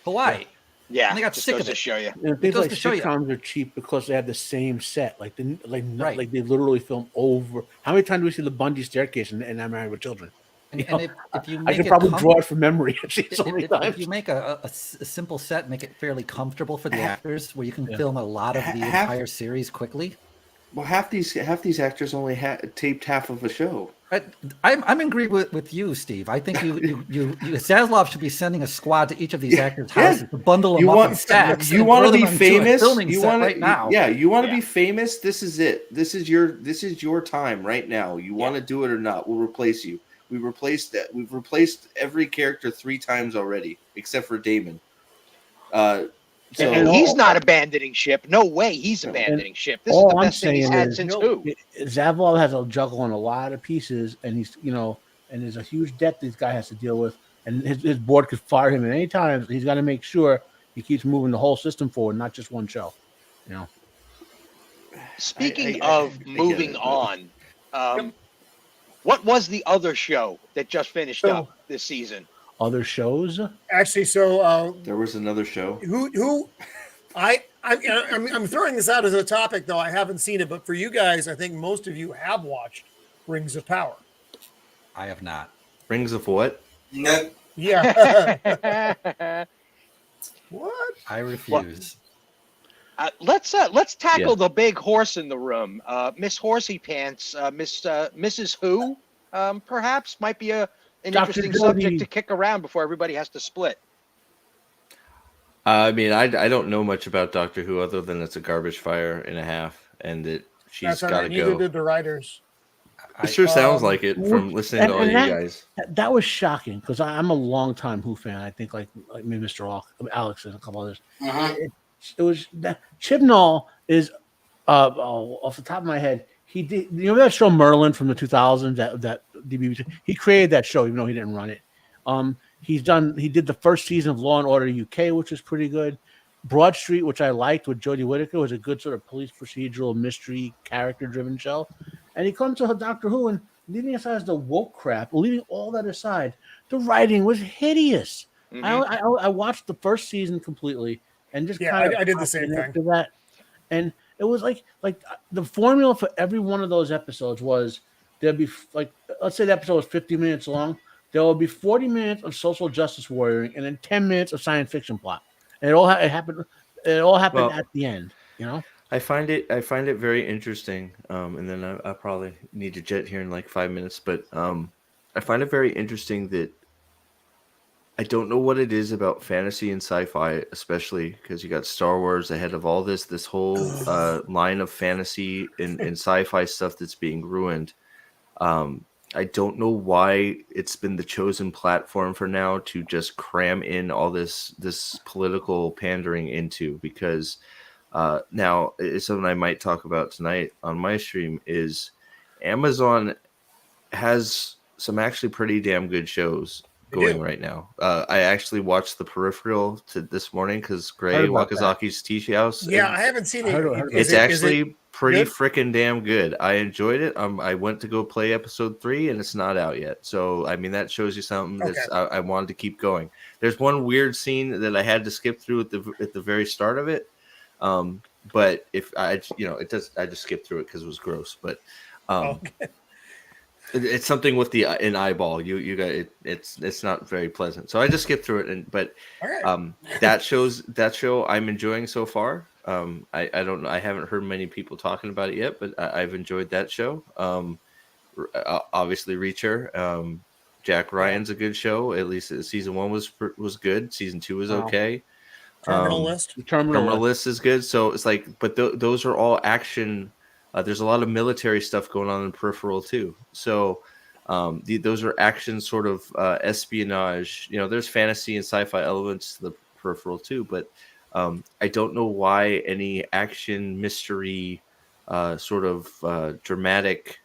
Hawaii. Yeah. And they got just sick goes of to it. show you. And things goes like to show you. sitcoms are cheap because they have the same set. Like Right. like they literally film over. How many times do we see the Bundy staircase and I'm Married with Children? And, You know, if you I make could it probably com- draw it from memory. I've seen it so many if times. you make a simple set, make it fairly comfortable for the actors, where you can Yeah. film a lot of the Half- entire series quickly. Well, half these actors only taped half of a show. I'm in agreement with you, Steve. I think you Zaslav should be sending a squad to each of these actors' houses to bundle them You up want in stacks. you and want throw to them be onto a famous. filming You set want right now. you want to Yeah. be famous. This is it. This is your time right now. You want to do it or not? We'll replace you. We've replaced every character 3 times already, except for Damon. So And He's not abandoning ship. No way he's abandoning ship. This is all the I'm best thing he's saying had is- since No. who? Zaval has a juggle on a lot of pieces, and he's and there's a huge debt this guy has to deal with, and his board could fire him at any time. He's got to make sure he keeps moving the whole system forward, not just one show. You know, Speaking I of get moving it, but- on, what was the other show that just finished So- up this season? other shows. Actually, so there was another show. who I'm throwing this out as a topic, though I haven't seen it, but for you guys, I think most of you have watched Rings of Power. I have not. Rings of what? No, Yeah. What? I refuse. Let's tackle the big horse in the room, Miss Horsey Pants, Mrs. Who, perhaps might be an Dr. interesting Jody. subject to kick around before everybody has to split. I mean, I don't know much about Doctor Who other than it's a garbage fire and a half, and that she's That's all got to right. Neither go. did the writers. It sure sounds um, like it from listening to all and you that- guys. That was shocking because I'm a long time Who fan. I think like me, Mr. Alex, and a couple others. It was that Chibnall is off the top of my head. He did, you know, that show Merlin from the 2000s, that DBB. He created that show even though he didn't run it. He did the first season of Law and Order UK, which was pretty good. Broad Street, which I liked with Jodie Whittaker, was a good sort of police procedural mystery character driven show. And he comes to Doctor Who, and leaving aside the woke crap, leaving all that aside, the writing was hideous. Mhm. I watched the first season completely and just Yeah, kind of I did the same thing. after that. And it was like the formula for every one of those episodes was there'd be like, let's say the episode was 50 minutes long. There will be 40 minutes of social justice warrioring and then 10 minutes of science fiction plot. And it happened Well, at the end, you know? I find it very interesting, and then I probably need to jet here in like 5 minutes. But I find it very interesting that I don't know what it is about fantasy and sci-fi, especially because you got Star Wars ahead of all this whole line of fantasy and sci-fi stuff that's being ruined. I don't know why it's been the chosen platform for now to just cram in all this political pandering into, because now it's something I might talk about tonight on my stream is Amazon has some actually pretty damn good shows. going right now. I actually watched The Peripheral this morning because Gray Heard about Wakazaki's TV house. Yeah, and I haven't seen I it. heard it's actually pretty good? freaking damn good. I enjoyed it. I went to go play episode 3, and it's not out yet. So I mean, that shows you something. That's I wanted to keep going. There's one weird scene that I had to skip through at the very start of it. But if I, it does. I just skipped through it because it was gross. But it's something with an eyeball. You got it. It's not very pleasant. So I just skipped through it. That show I'm enjoying so far. I don't know. I haven't heard many people talking about it yet, but I've enjoyed that show. Obviously Reacher. Jack Ryan's a good show. At least season 1 was good. Season 2 was okay. Terminal List. Terminal List is good. So it's like, but those are all action. There's a lot of military stuff going on in Peripheral too. So those are action sort of espionage. There's fantasy and sci-fi elements to the Peripheral too. But I don't know why any action mystery sort of dramatic.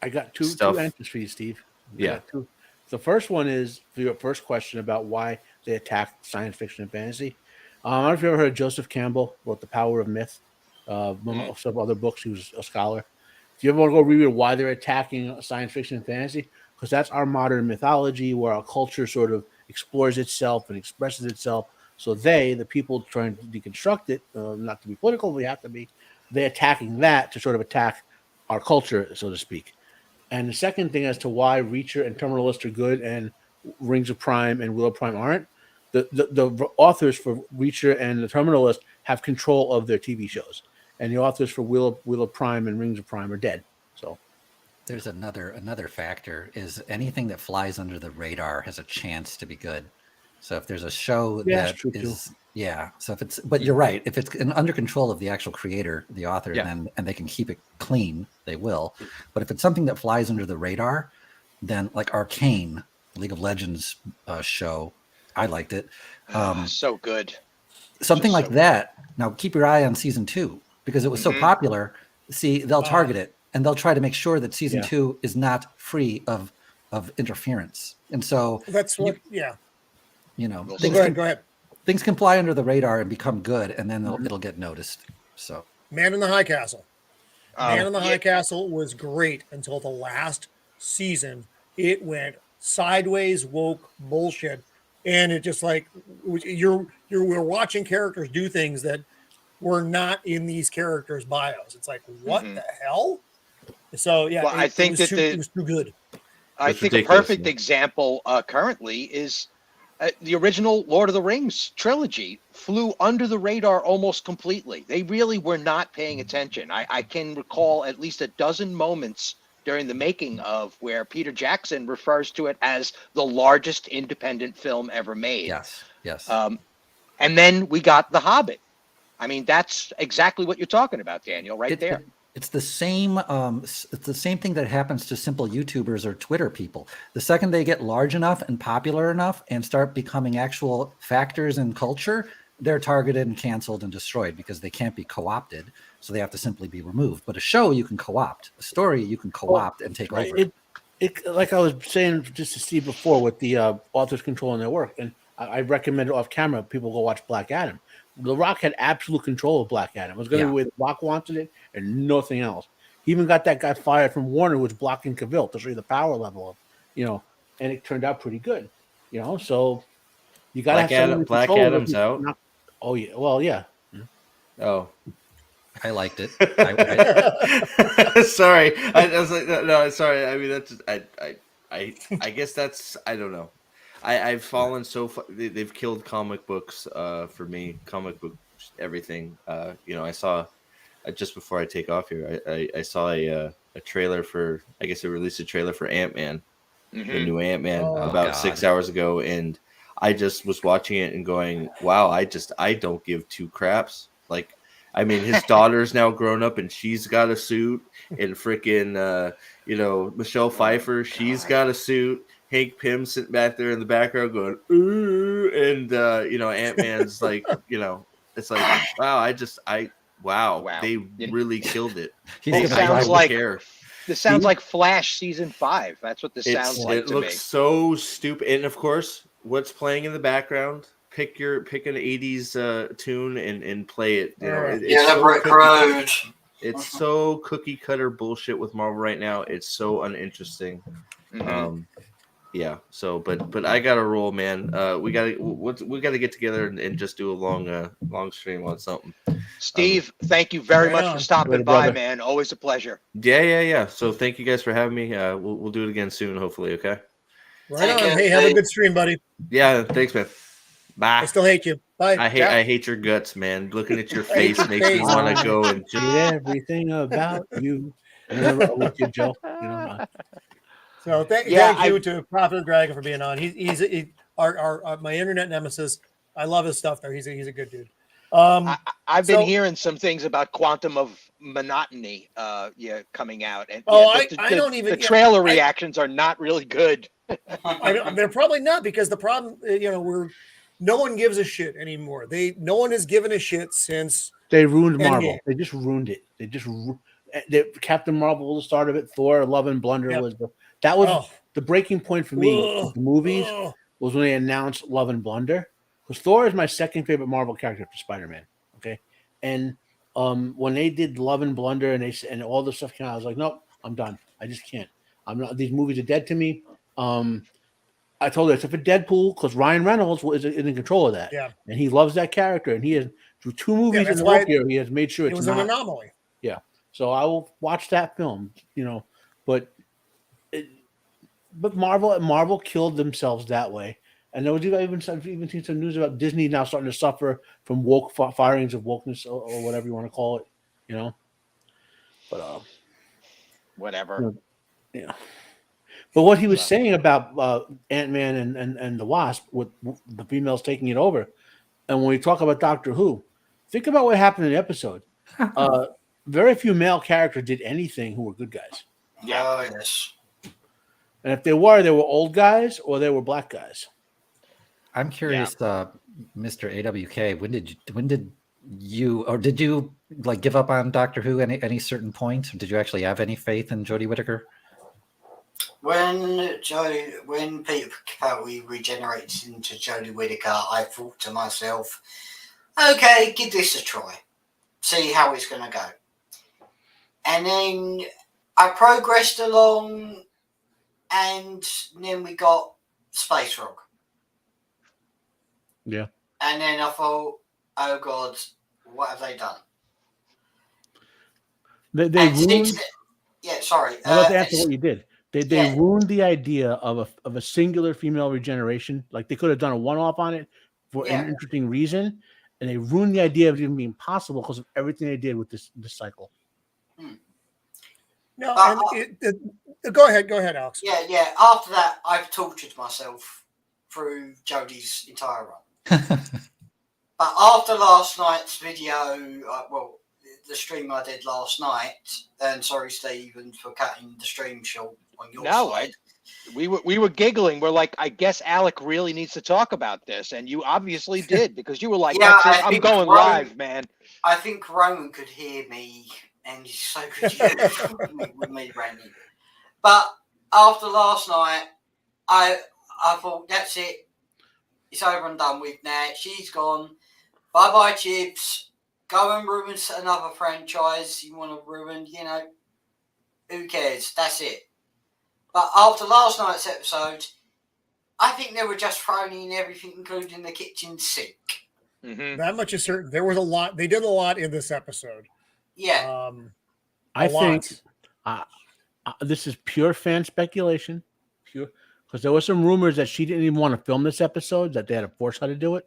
I got two answers for you, Steve. The first one is for your first question about why they attack science fiction and fantasy. I don't know if you ever heard of Joseph Campbell, wrote The Power of Myth, some other books. He was a scholar. Do you ever want to go read why they're attacking science fiction and fantasy? Because that's our modern mythology where our culture sort of explores itself and expresses itself. So the people trying to deconstruct it, not to be political, we have to be, they're attacking that to sort of attack our culture, so to speak. And the second thing as to why Reacher and Terminal List are good and Rings of Prime and Wheel of Prime aren't, the authors for Reacher and the Terminal List have control of their TV shows, and the authors for Wheel of Prime and Rings of Prime are dead. So there's another factor is anything that flies under the radar has a chance to be good. So if there's a show that is so if it's, but you're right, if it's under control of the actual creator, the author, and they can keep it clean, they will. But if it's something that flies under the radar, then like Arcane, League of Legends show, I liked it. So good. Something like that. Now keep your eye on season 2 because it was so popular. See, they'll target it and they'll try to make sure that season 2 is not free of interference. And so that's what, go ahead. Things can fly under the radar and become good, and then it'll get noticed. So, Man in the High Castle. Man in the High Castle was great until the last season. It went sideways, woke bullshit, and it just like we're watching characters do things that were not in these characters' bios. It's like, what the hell? So I think it was too good. I think a perfect example currently is the original Lord of the Rings trilogy flew under the radar almost completely. They really were not paying attention. I can recall at least a dozen moments during the making of where Peter Jackson refers to it as the largest independent film ever made. Yes. And then we got The Hobbit. I mean, that's exactly what you're talking about, Daniel, there. It's the same. It's the same thing that happens to simple YouTubers or Twitter people. The second they get large enough and popular enough and start becoming actual factors in culture, they're targeted and canceled and destroyed because they can't be co-opted. So they have to simply be removed. But a show you can co-opt. A story you can co-opt and take over. It like I was saying just to Steve before with the authors controlling their work, and I recommended off camera people go watch Black Adam. The Rock had absolute control of Black Adam. It was going to be the way The Rock wanted it and nothing else. He even got that guy fired from Warner, who was blocking Cavill to show you the power level of, and it turned out pretty good, So you got to have Black Adam's out. Oh yeah, well yeah. Oh, I liked it. Sorry, I was like, no, sorry. I mean, that's I guess that's, I don't know. I've fallen so far. They've killed comic books for me. Comic book everything. I saw just before I take off here. I saw a trailer for. I guess they released a trailer for Ant-Man, the new Ant-Man, about 6 hours ago, and I just was watching it and going, "Wow, I don't give two craps." Like, I mean, his daughter's now grown up and she's got a suit, and freaking, Michelle Pfeiffer, she's got a suit. Hank Pym sitting back there in the background going, ooh, and Ant-Man's like, it's like, wow, wow. They really killed it. It sounds like This sounds like Flash season 5. That's what this sounds like It to looks me. so stupid. And of course, what's playing in the background? Pick an 80s tune and play it. You know, it's the so Brick Road. It's so cookie cutter bullshit with Marvel right now. It's so uninteresting. Yeah. So, but I gotta roll, man. We gotta get together and just do a long stream on something. Steve, thank you very much for stopping by, brother. man. Always a pleasure. Yeah. So thank you guys for having me. We'll do it again soon, hopefully. Okay. Right on. Hey, have a good stream, buddy. Yeah. Thanks, man. Bye. I still hate you. Bye. I hate your guts, man. Looking at your face makes me face. want to go and just everything about you. With you, Joe. You know. So thank you to Prophet Dragon for being on. He's our my internet nemesis. I love his stuff though. He's a good dude. I've been hearing some things about Quantum of Monotony coming out, and the trailer reactions are not really good. They're probably not, because the problem, no one gives a shit anymore. No one has given a shit since they ruined Endgame. Marvel. They just ruined it. Captain Marvel was the start of it. Thor: Love and Blunder was the breaking point for me. With the movies was when they announced Love and Blunder. Because Thor is my second favorite Marvel character after Spider-Man. Okay, and when they did Love and Blunder and all this stuff came out, I was like, nope, I'm done. I just can't. I'm not. These movies are dead to me. I told her, except for Deadpool, because Ryan Reynolds is in control of that. Yeah, and he loves that character, and he has through 2 movies in the work here, he has made sure it was an anomaly. Yeah, so I will watch that film. But Marvel killed themselves that way. And there was even seen some news about Disney now starting to suffer from firings of wokeness or whatever you want to call it, But whatever. Yeah. But what he was saying about Ant-Man and the Wasp, with the females taking it over, and when we talk about Doctor Who, think about what happened in the episode. Very few male characters did anything who were good guys. Yeah. Oh, yes. And if they were old guys or they were black guys. I'm curious, Mr. AWK, when did you like give up on Doctor Who at any certain point? Did you actually have any faith in Jodie Whittaker? When Peter Capaldi regenerates into Jodie Whittaker, I thought to myself, okay, give this a try, see how it's going to go. And then I progressed along, and then we got Space Rock. Yeah. And then I thought, oh God, what have they done? They ruined. Sorry. I'll have to answer what you did. They ruined the idea of a singular female regeneration. Like, they could have done a one-off on it for an interesting reason, and they ruined the idea of it even being possible because of everything they did with this cycle. No, go ahead, Alex. Yeah. After that, I've tortured myself through Jodie's entire run. But after last night's video, the stream I did last night, and sorry, Stephen, for cutting the stream short on your side. We were giggling. We're like, I guess Alec really needs to talk about this, and you obviously did, because you were like, I'm going live, man. I think Roman could hear me, and so could you with me ranting. But after last night, I thought, that's it. It's over and done with now. She's gone. Bye-bye, Chips. Go and ruin another franchise you want to ruin, who cares? That's it. But after last night's episode, I think they were just throwing in everything, including the kitchen sink. Mm-hmm. That much is certain. There was a lot. They did a lot in this episode. Yeah. I think this is pure fan speculation. Because there were some rumors that she didn't even want to film this episode, that they had to force her to do it.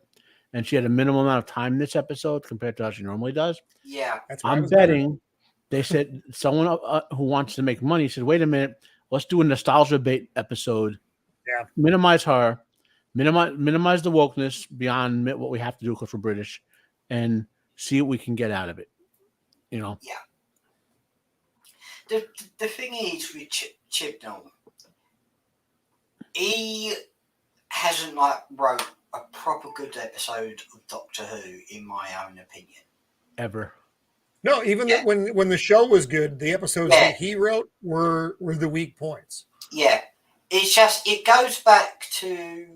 And she had a minimum amount of time in this episode compared to how she normally does. Yeah. I'm betting they said someone who wants to make money said, wait a minute, let's do a nostalgia bait episode. Yeah. Minimize her, minimize the wokeness beyond what we have to do because we're British, and see what we can get out of it. Yeah. The thing is with Chibnall, he hasn't wrote a proper good episode of Doctor Who, in my own opinion. Ever. No, even when the show was good, the episodes that he wrote were the weak points. Yeah, it's just it goes back to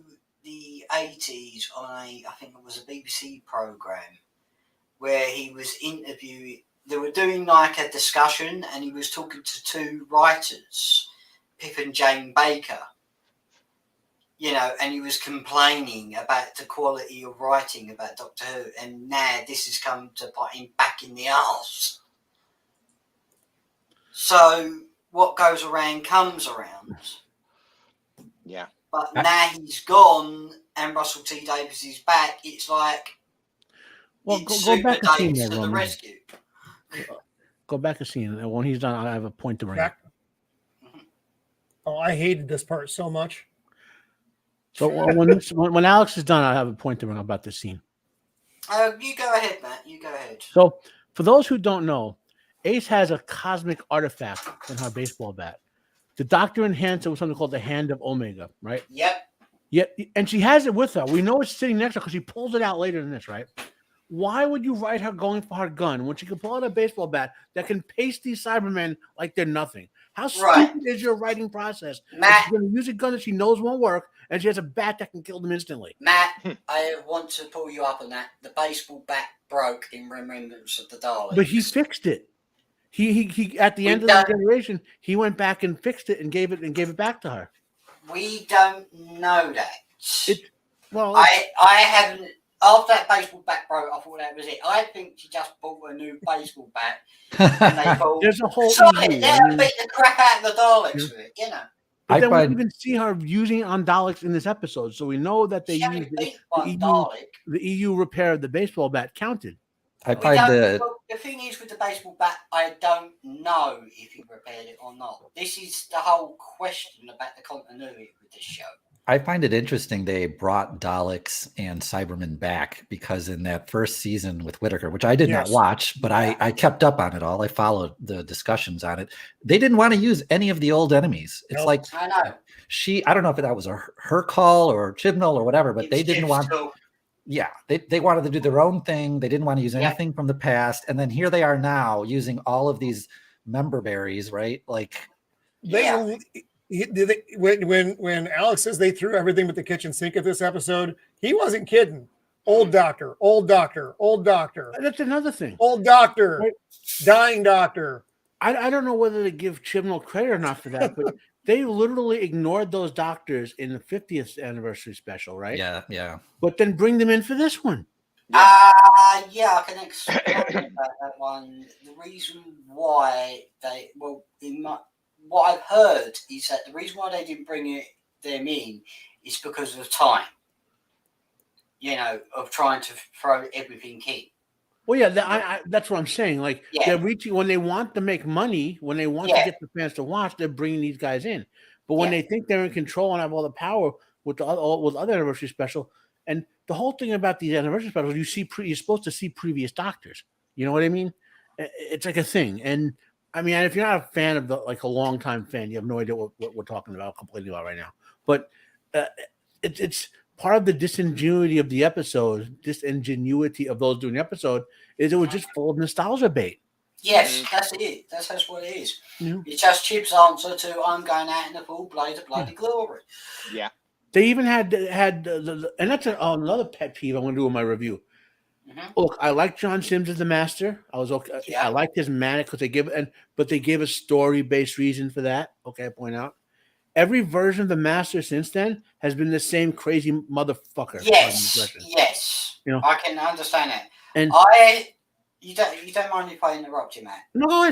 the 80s on I think it was a BBC program where he was interviewing. They were doing like a discussion, and he was talking to two writers, Pip and Jane Baker. You know, and he was complaining about the quality of writing about Doctor Who, and now this has come to bite him back in the arse. So what goes around comes around. Yeah. But now he's gone and Russell T Davies is back. It's like, well, it's go back Super a scene Davies there, to the Roman. rescue. Go back a scene. And when he's done, I have a point to bring up. Oh, I hated this part so much. So when Alex is done, I have a point to bring up about this scene. You go ahead, Matt. You go ahead. So for those who don't know, Ace has a cosmic artifact in her baseball bat. The Doctor enhanced it with something called the Hand of Omega, right? Yep. Yeah, and she has it with her. We know it's sitting next to her because she pulls it out later in this, right? Why would you write her going for her gun when she can pull out a baseball bat that can pace these Cybermen like they're nothing? How stupid is your writing process? Matt, she's going to use a gun that she knows won't work, and she has a bat that can kill them instantly. Matt, I want to pull you up on that. The baseball bat broke in remembrance of the Daleks. But he fixed it. He at the end of the generation, he went back and fixed it and gave it back to her. We don't know that. I haven't. After that baseball bat broke, I thought that was it. I think she just bought a new baseball bat. And they thought, there's a whole. Beat the crap out of the Daleks with it, you know. But then we even see her using it on Daleks in this episode, so we know that they used the EU repair of the baseball bat counted. The thing is with the baseball bat, I don't know if he repaired it or not. This is the whole question about the continuity with this show. I find it interesting they brought Daleks and Cybermen back because in that first season with Whittaker, which I did not watch, but I kept up on it all. I followed the discussions on it. They didn't want to use any of the old enemies. It's like I know. I don't know if that was her call or Chibnall or whatever, but they didn't want. Yeah, they wanted to do their own thing. They didn't want to use anything from the past. And then here they are now using all of these member berries, right? Like when Alex says they threw everything but the kitchen sink at this episode, he wasn't kidding. Old doctor. That's another thing. Old doctor, dying doctor. I don't know whether to give Chibnall credit or not for that, but they literally ignored those doctors in the 50th anniversary special, right? Yeah. But then bring them in for this one. I can explain about that one. The reason why what I've heard is that the reason why they didn't bring them in is because of time. You know, of trying to throw everything in. Well, yeah, that's what I'm saying. Like, they're reaching when they want to make money, when they want to get the fans to watch, they're bringing these guys in. But when they think they're in control and have all the power with other anniversary special, and the whole thing about these anniversary specials, you're supposed to see previous doctors. You know what I mean? It's like a thing. And I mean, if you're not a fan of a long-time fan, you have no idea what we're talking about, complaining about right now. But it's part of the disingenuity of the episode, disingenuity of those doing the episode, is it was just full of nostalgia bait. Yes, that's it. That's what it is. Yeah. It's just Chip's answer to "I'm going out in the full blaze of bloody glory." Yeah. They even had and that's another pet peeve I'm going to do in my review. Mm-hmm. Look, I like John Sims as the master. I was okay. Yeah. I liked his manic because they gave a story-based reason for that. Okay, I point out. Every version of the master since then has been the same crazy motherfucker. Yes. You know, I can understand that. And you don't mind if I interrupt you, Matt? No,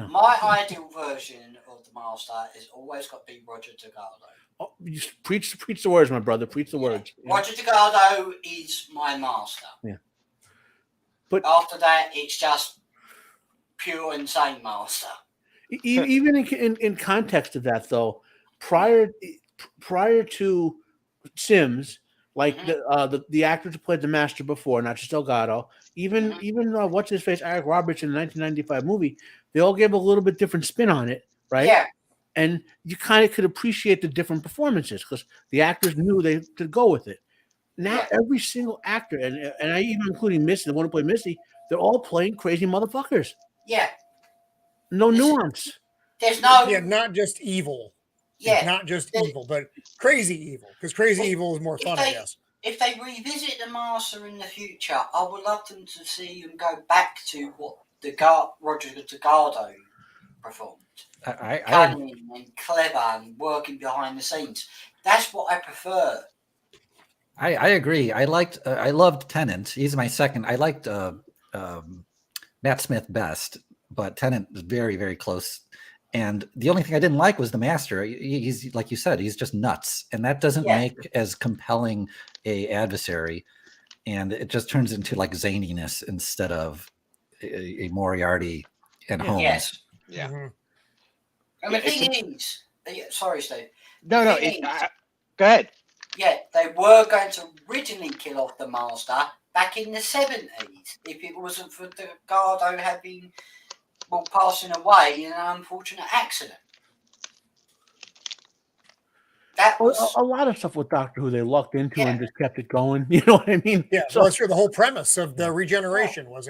my ideal version of the master has always got to be Roger Delgado. Oh, you preach the words, my brother. Preach the words. Roger Delgado is my master. Yeah. But after that, it's just pure insane master. Even in context of that, though, prior to Sims, like the actors who played the master before, not just Delgado, even what's his face, Eric Roberts in the 1995 movie, they all gave a little bit different spin on it, right? Yeah. And you kind of could appreciate the different performances because the actors knew they could go with it. now every single actor, and I even including Missy, the one who played Missy, they're all playing crazy motherfuckers. Yeah. No nuance. There's no. Yeah, not just evil. Yeah. Not just evil, but crazy evil. Because crazy evil is more fun, I they, guess. If they revisit the Master in the future, I would love them to see them go back to what Roger Delgado performed. Cunning and clever and working behind the scenes. That's what I prefer. I agree. I loved Tennant. He's my second. I liked Matt Smith best, but Tennant is very, very close. And the only thing I didn't like was the Master. He's like you said, he's just nuts, and that doesn't make as compelling a adversary, and it just turns into like zaniness instead of a Moriarty and Holmes. Yes. Yeah. Mm-hmm. And the thing is, sorry, Steve. No. Go ahead. Yeah, they were going to originally kill off the Master back in the 70s if it wasn't for Delgado passing away in an unfortunate accident. That was a lot of stuff with Doctor Who they lucked into and just kept it going. You know what I mean? Yeah, so that's true. The whole premise of the regeneration was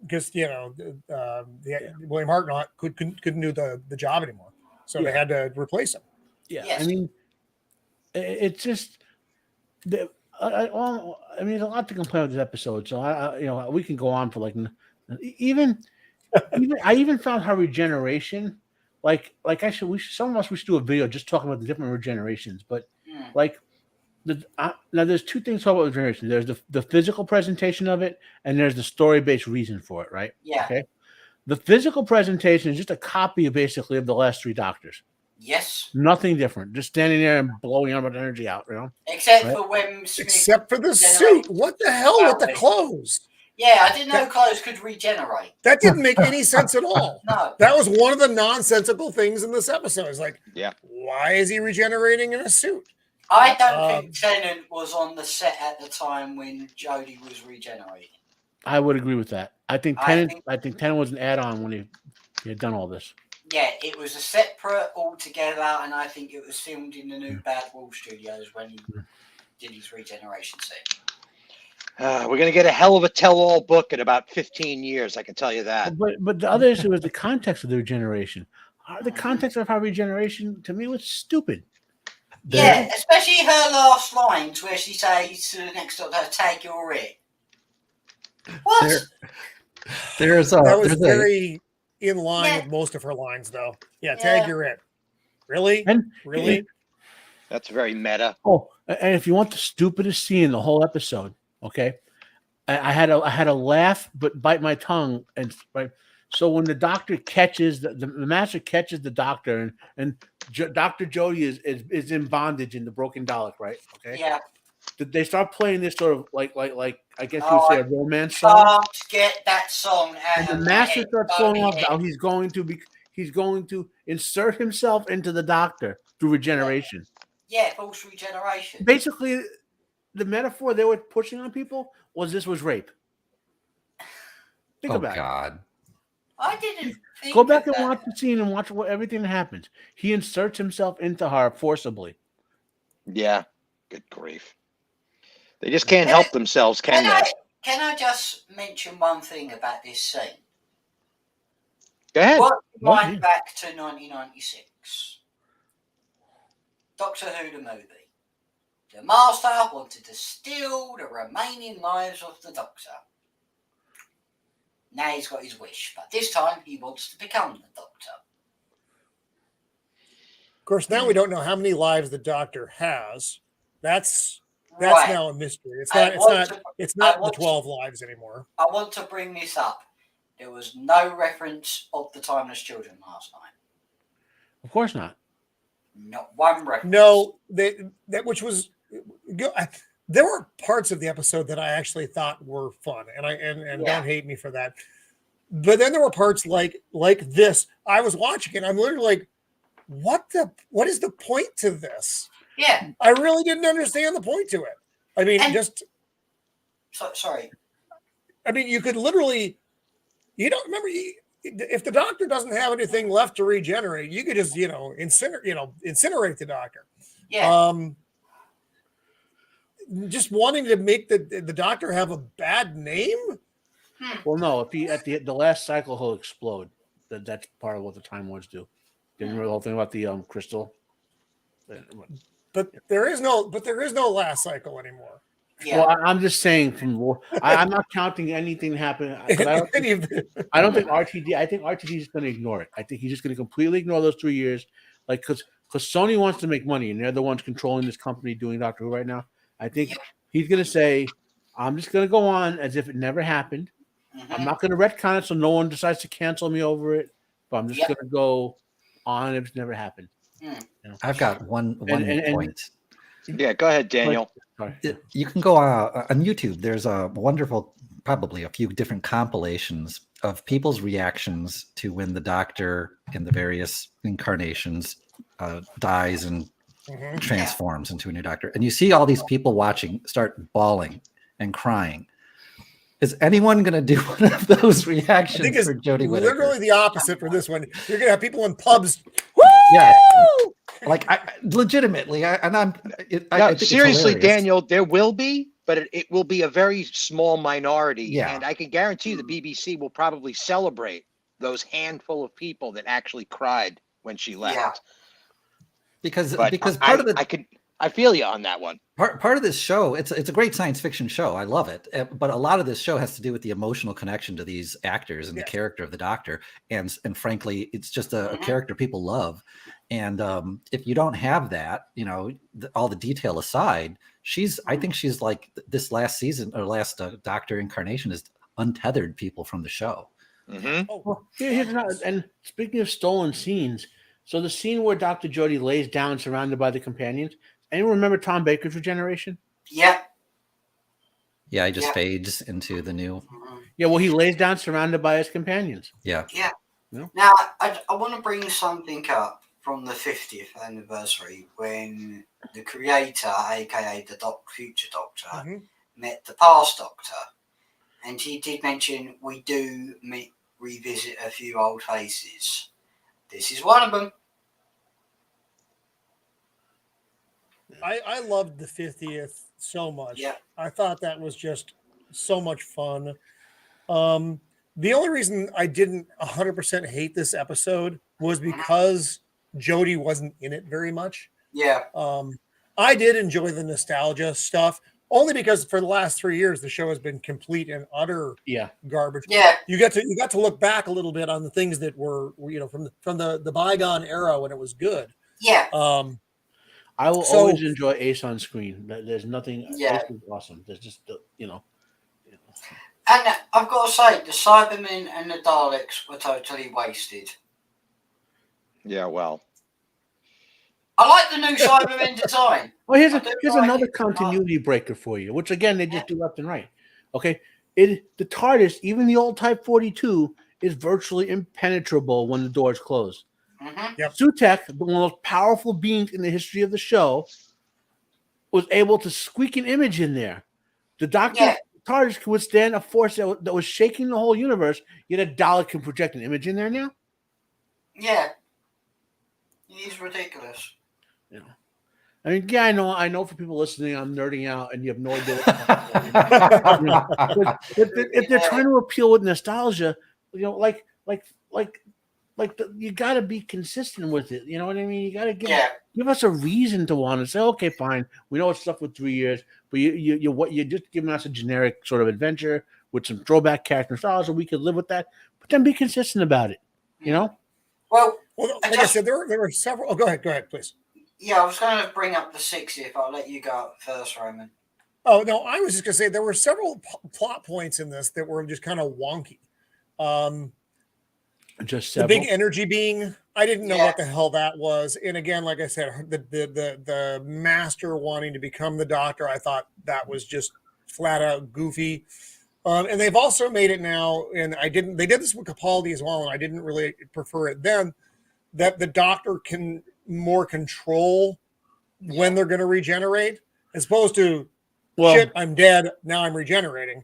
because William Hartnell couldn't do the job anymore, so they had to replace him. Yeah, yes. I mean, it's just there's a lot to complain with this episode. So we can go on for like even I even found her regeneration some of us should do a video just talking about the different regenerations. But now there's two things about regeneration. There's the physical presentation of it, and there's the story-based reason for it, right? Yeah. Okay. The physical presentation is just a copy basically of the last three Doctors. Yes. Nothing different. Just standing there and blowing all the energy out, Except for when Smith except for the suit. What the hell with the clothes? Yeah, I didn't know clothes could regenerate. That didn't make any sense at all. No. That was one of the nonsensical things in this episode. It's like, why is he regenerating in a suit? I don't think Tennant was on the set at the time when Jodie was regenerating. I would agree with that. I think Tennant was an add-on when he had done all this. Yeah, it was a separate altogether, and I think it was filmed in the new Bad Wolf Studios when he did his regeneration scene. We're going to get a hell of a tell-all book in about 15 years, I can tell you that. But the other issue is the context of the regeneration. The context of her regeneration, to me, was stupid. Yeah, especially her last lines where she says to the next doctor, "Take your it." What? That was very in line with most of her lines, though. Yeah, tag your it. Really? Really? That's very meta. Oh, and if you want the stupidest scene in the whole episode, okay, I had a laugh but bite my tongue, and so when the Doctor catches the Master catches the Doctor, and Dr. Jodie is in bondage in the broken Dalek, right? Okay. Yeah. They start playing this sort of like I guess you would say a romance song. Get that song out. And the Master starts going off how he's going to insert himself into the Doctor through regeneration. Yeah, false regeneration. Basically, the metaphor they were pushing on people was rape. Think about it. I didn't think Go back and watch the scene and watch everything that happens. He inserts himself into her forcibly. Yeah. Good grief. They just can't help themselves, can they? Can I just mention one thing about this scene? Go ahead. Wind back to 1996. Doctor Who the movie. The Master wanted to steal the remaining lives of the Doctor. Now he's got his wish, but this time he wants to become the Doctor. Of course, now we don't know how many lives the Doctor has. That's now a mystery. It's not the 12 lives anymore. I want to bring this up. There was no reference of the Timeless Children last night. Of course not. Not one reference. No, which was there were parts of the episode that I actually thought were fun, and don't hate me for that. But then there were parts like this. I was watching it. I'm literally like, what is the point to this? Yeah. I really didn't understand the point to it. I mean, sorry. I mean, you could literally, remember, if the Doctor doesn't have anything left to regenerate, you could just, incinerate the Doctor. Yeah. just wanting to make the Doctor have a bad name? Well, no. If he at the last cycle, he'll explode. That's part of what the Time Lords do. Didn't you remember the whole thing about the crystal? But there is no last cycle anymore. Yeah. Well, I'm just saying from war. I'm not counting anything happening. I don't think RTD. I think RTD is going to ignore it. I think he's just going to completely ignore those 3 years, like because Sony wants to make money and they're the ones controlling this company doing Doctor Who right now. I think he's going to say, "I'm just going to go on as if it never happened. I'm not going to retcon it so no one decides to cancel me over it. But I'm just going to go on if it's never happened." You know? I've got one point. Yeah, go ahead, Daniel. You can go on YouTube. There's a wonderful, probably a few different compilations of people's reactions to when the Doctor in the various incarnations dies and transforms into a new Doctor. And you see all these people watching start bawling and crying. Is anyone going to do one of those reactions I think it's for Jodie Whittaker? literally the opposite for this one. You're going to have people in pubs. Woo! Yeah. Like legitimately, I think Seriously, it's Daniel, there will be, but it will be a very small minority. Yeah. And I can guarantee the BBC will probably celebrate those handful of people that actually cried when she left. Yeah. because But part of the I feel you on that one. part of this show, it's a great science fiction show. I love it, but a lot of this show has to do with the emotional connection to these actors and the character of the Doctor, and frankly, it's just a character people love. And if you don't have that, all the detail aside, I think she's like this last season or last Doctor incarnation has untethered people from the show. Well, here's another, and speaking of stolen scenes, so the scene where Dr. Jodie lays down surrounded by the companions, anyone remember Tom Baker's regeneration? Yeah. Yeah, he just fades into the new. Yeah, well, he lays down surrounded by his companions. Yeah. Yeah. No? Now, I want to bring something up from the 50th anniversary when the creator, aka the future Doctor, met the past Doctor. And he did mention we do revisit a few old faces. This is one of them. I loved the 50th so much. Yeah. I thought that was just so much fun. The only reason I didn't 100% hate this episode was because Jodie wasn't in it very much. Yeah. I did enjoy the nostalgia stuff only because for the last 3 years the show has been complete and utter garbage. Yeah. You got to look back a little bit on the things that were from the bygone era when it was good. Yeah. I will always enjoy Ace on screen. There's nothing. Yeah. Ace is awesome. There's just And I've got to say, the Cybermen and the Daleks were totally wasted. Yeah, well. I like the new Cybermen design. Well, here's another continuity breaker for you, which again they just do left and right. Okay, the TARDIS, even the old Type 42, is virtually impenetrable when the doors close. Yep. Sutek, one of the most powerful beings in the history of the show, was able to squeak an image in there. The Doctor TARDIS can withstand a force that was shaking the whole universe, yet a Dalek can project an image in there now? Yeah. It is ridiculous. Yeah. I mean, yeah, I know for people listening, I'm nerding out and you have no idea what if they're trying to appeal with nostalgia, like you got to be consistent with it. You know what I mean? You got to give us a reason to want to say, okay, fine. We know it's stuff with 3 years, but you're just giving us a generic sort of adventure with some throwback character nostalgia. We could live with that, but then be consistent about it. Well, like I said, there were several. Oh, go ahead, please. Yeah, I was going to bring up the 60th. I'll let you go up first, Roman. Oh no, I was just going to say there were several plot points in this that were just kind of wonky. Just the big energy being, I didn't know what the hell that was. And again, like I said, the master wanting to become the Doctor, I thought that was just flat out goofy. And they've also made it now, and they did this with Capaldi as well, and I didn't really prefer it then, that the Doctor can more control when they're going to regenerate, as opposed to, shit, I'm dead, now I'm regenerating.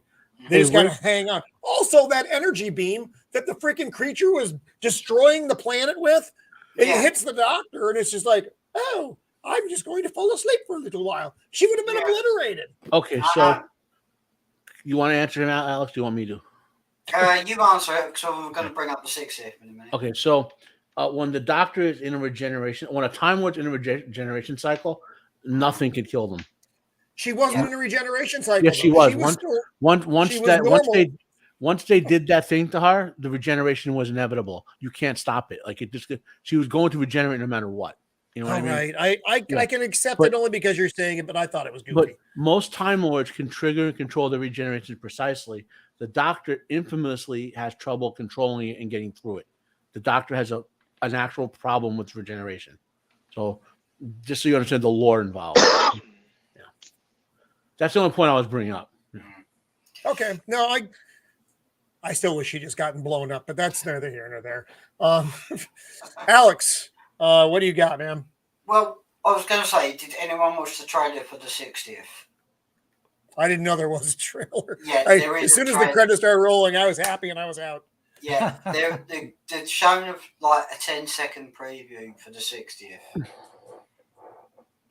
They just got to hang on. Also, that energy beam that the freaking creature was destroying the planet with, it hits the Doctor, and it's just like, oh, I'm just going to fall asleep for a little while. She would have been obliterated. Okay, so you want to answer him out, Alex? Do you want me to? You answer it because we're going to bring up the 60th in a minute. Okay, so when the Doctor is in a regeneration, when a Time Lord's in a regeneration cycle, nothing can kill them. She wasn't in a regeneration cycle. Yes, she was. Once they did that thing to her, the regeneration was inevitable. You can't stop it. Like she was going to regenerate no matter what. You know what I mean? Right. I can accept it only because you're saying it, but I thought it was goofy. But most Time Lords can trigger and control the regeneration precisely. The Doctor infamously has trouble controlling it and getting through it. The Doctor has an actual problem with regeneration. So just so you understand the lore involved. That's the only point I was bringing up. Okay. No, I still wish she just gotten blown up, but that's neither here nor there. Alex, what do you got, man? Well, I was going to say, did anyone watch the trailer for the 60th? I didn't know there was a trailer. Yeah, there is. As soon as the credits started rolling, I was happy and I was out. Yeah, they're showing of like a 10-second preview for the 60th.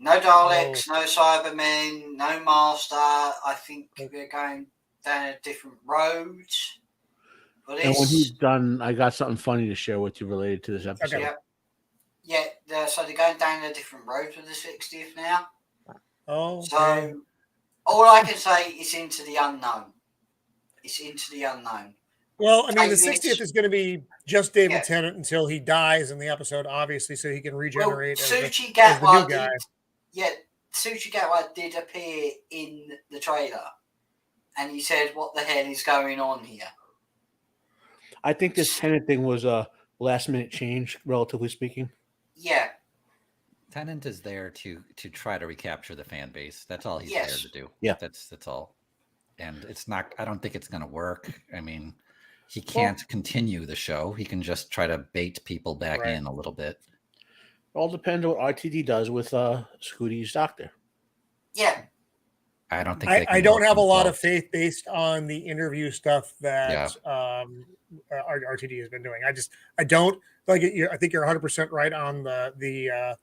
No Daleks, no Cybermen, no Master. I think we're going down a different road. And when he's done, I got something funny to share with you related to this episode. Okay. Yeah, so they're going down a different road for the 60th now. Oh. So all I can say is into the unknown. It's into the unknown. Well, I mean, the 60th is going to be just David Tennant until he dies in the episode, obviously, so he can regenerate as the new guy. Suchi Gatwa did appear in the trailer, and he said, "What the hell is going on here?" I think this Tennant thing was a last-minute change, relatively speaking. Yeah. Tennant is there to try to recapture the fan base. That's all he's there to do. Yeah, that's all. And it's not. I don't think it's going to work. I mean, he can't continue the show. He can just try to bait people back in a little bit. It all depends on what RTD does with Scooty's Doctor. Yeah. I don't think I don't have a lot of faith based on the interview stuff that RTD has been doing. I don't like it. I think you're 100% right on the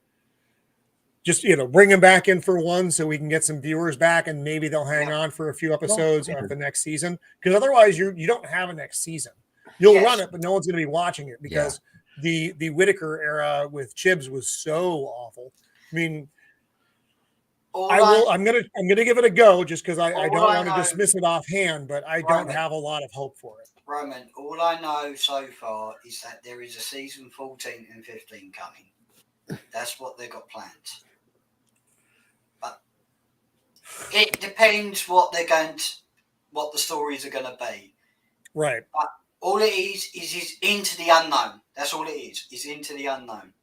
just bring him back in for one so we can get some viewers back, and maybe they'll hang on for a few episodes of the next season, because otherwise you don't have a next season. You'll run it, but no one's going to be watching it because the Whittaker era with Chibs was so awful. I mean, I'm gonna give it a go just because I don't want to dismiss it offhand, but I don't have a lot of hope for it. Roman, all I know so far is that there is a season 14 and 15 coming. That's what they've got planned. But it depends what the stories are going to be. Right. But all it is into the unknown. That's all it is. It's into the unknown.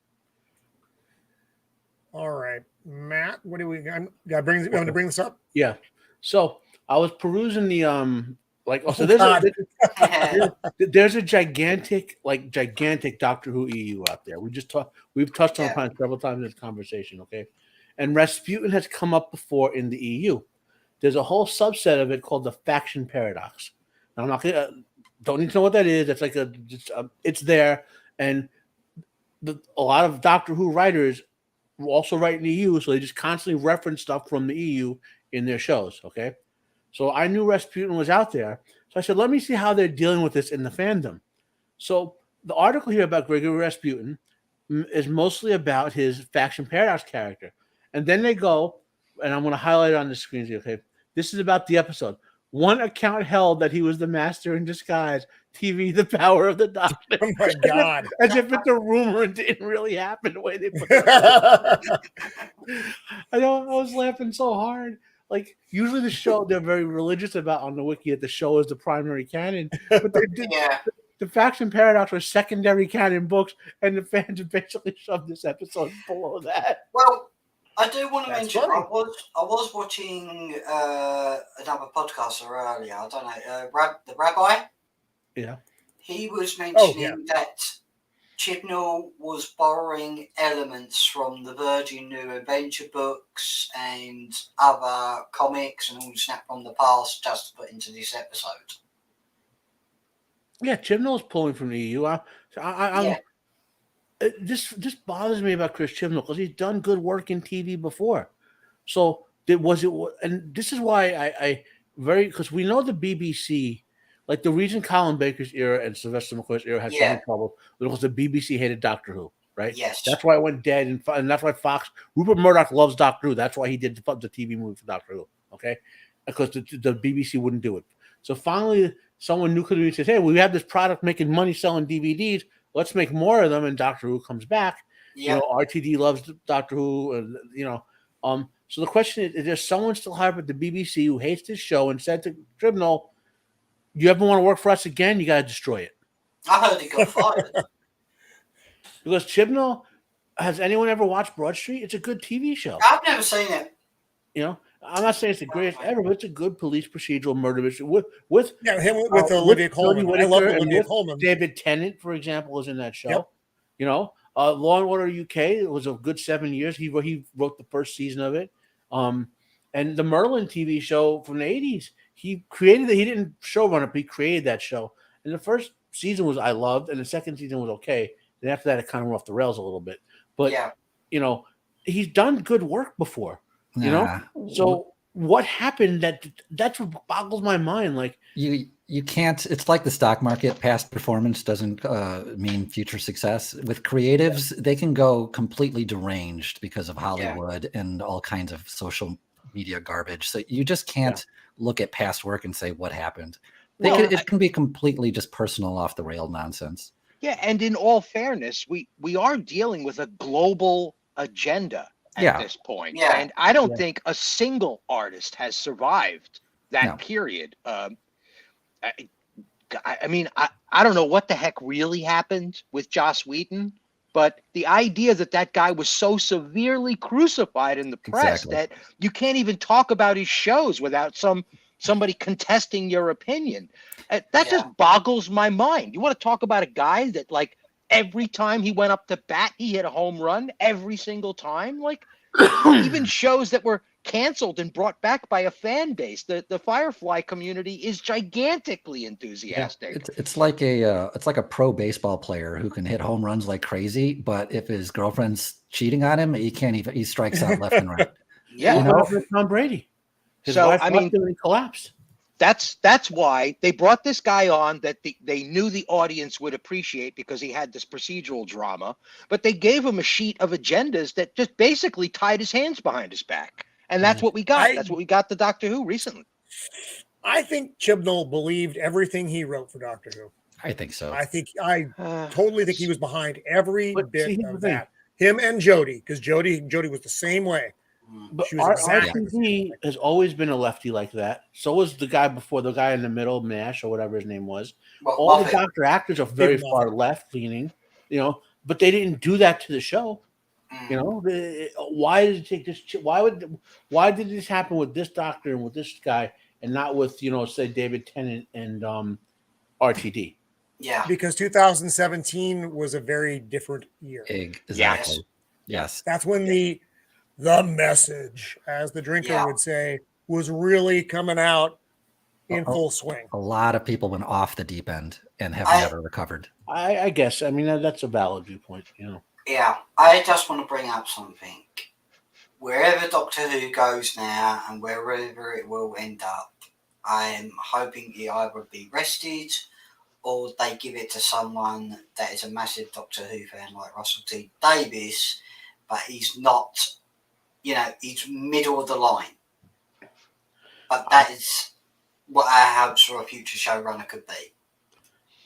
All right, Matt, what do we got? You want to bring this up? Yeah. So I was perusing the there's a gigantic Doctor Who EU out there. We've touched on it several times in this conversation, okay? And Rasputin has come up before in the EU. There's a whole subset of it called the faction paradox. Now, I'm not gonna don't need to know what that is. It's like it's there, and a lot of Doctor Who writers also write in the EU, so they just constantly reference stuff from the EU in their shows, okay? So I knew Rasputin was out there, so I said, let me see how they're dealing with this in the fandom. So the article here about Gregory Rasputin is mostly about his faction paradox character. And then they go, and I'm going to highlight it on the screen, okay? This is about the episode. One account held that he was the master in disguise. TV, the power of the Doctor. Oh my God. As if it's a rumor and didn't really happen the way they put it. I was laughing so hard. Like, usually the show, they're very religious about on the wiki that the show is the primary canon. But they did the faction paradox were secondary canon books, and the fans have basically shoved this episode below that. Well, I do want to mention, I was watching another podcaster earlier. I don't know, the Rabbi. Yeah. He was mentioning that Chibnall was borrowing elements from the Virgin New Adventure books and other comics and all snap from the past just to put into this episode. Yeah, Chibnall's pulling from the EU. this bothers me about Chris Chibnall because he's done good work in TV before. So and this is why I very because we know the BBC, like the reason Colin Baker's era and Sylvester McCoy's era had so much trouble was because the BBC hated Doctor Who, right? Yes. That's why it went dead, and that's why Fox. Rupert Murdoch loves Doctor Who. That's why he did the TV movie for Doctor Who. Okay, because the BBC wouldn't do it. So finally, someone new could have said, "Hey, we have this product making money selling DVDs. Let's make more of them." And Doctor Who comes back. Yeah. RTD loves Doctor Who, and So the question is there someone still hired at the BBC who hates this show and said to Chibnall, "You ever want to work for us again? You got to destroy it." I heard he got fired. Because Chibnall, has anyone ever watched Broad Street? It's a good TV show. I've never seen it. I'm not saying it's the greatest ever, but it's a good police procedural murder mystery with Olivia Colman. I love Olivia Colman. David Tennant, for example, is in that show. Yep. Law and Order UK, it was a good 7 years. He wrote the first season of it. And the Merlin TV show from the 80s, he created it. He didn't showrun it, but he created that show. And the first season I loved, and the second season was okay. And after that, it kind of went off the rails a little bit. But he's done good work before. So what happened? That's what boggles my mind. Like you can't. It's like the stock market. Past performance doesn't mean future success. With creatives, they can go completely deranged because of Hollywood and all kinds of social media garbage. So you just can't look at past work and say what happened. It can be completely just personal, off the rail nonsense. Yeah, and in all fairness, we are dealing with a global agenda at this point. Yeah. And I don't think a single artist has survived that period. I mean, I don't know what the heck really happened with Joss Whedon, but the idea that guy was so severely crucified in the press that you can't even talk about his shows without somebody contesting your opinion. That just boggles my mind. You want to talk about a guy that, like, every time he went up to bat, he hit a home run every single time? Like, even shows that were canceled and brought back by a fan base. The Firefly community is gigantically enthusiastic. It's like a pro baseball player who can hit home runs like crazy, but if his girlfriend's cheating on him, he strikes out left and right. Tom Brady. His so wife I mean, collapsed. That's why they brought this guy on that they knew the audience would appreciate because he had this procedural drama, but they gave him a sheet of agendas that just basically tied his hands behind his back. And that's what we got. That's what we got the Doctor Who recently. I think Chibnall believed everything he wrote for Doctor Who. I think so. I totally think he was behind every bit of that. Him and Jodie, because Jodie was the same way. But RTD has always been a lefty like that. So was the guy before, the guy in the middle, Nash or whatever his name was. All the Doctor actors are very far left leaning, but they didn't do that to the show. Why did it take this? Why did this happen with this Doctor and with this guy, and not with say David Tennant and RTD? Yeah, because 2017 was a very different year. Exactly. Yes. That's when the message, as the drinker would say, was really coming out in full swing. A lot of people went off the deep end and have never recovered. I guess. I mean, that's a valid viewpoint. Yeah, I just want to bring up something. Wherever Doctor Who goes now and wherever it will end up, I'm hoping it either be rested or they give it to someone that is a massive Doctor Who fan like Russell T Davies, but he's not, he's middle of the line. But that is what our hopes for a future showrunner could be.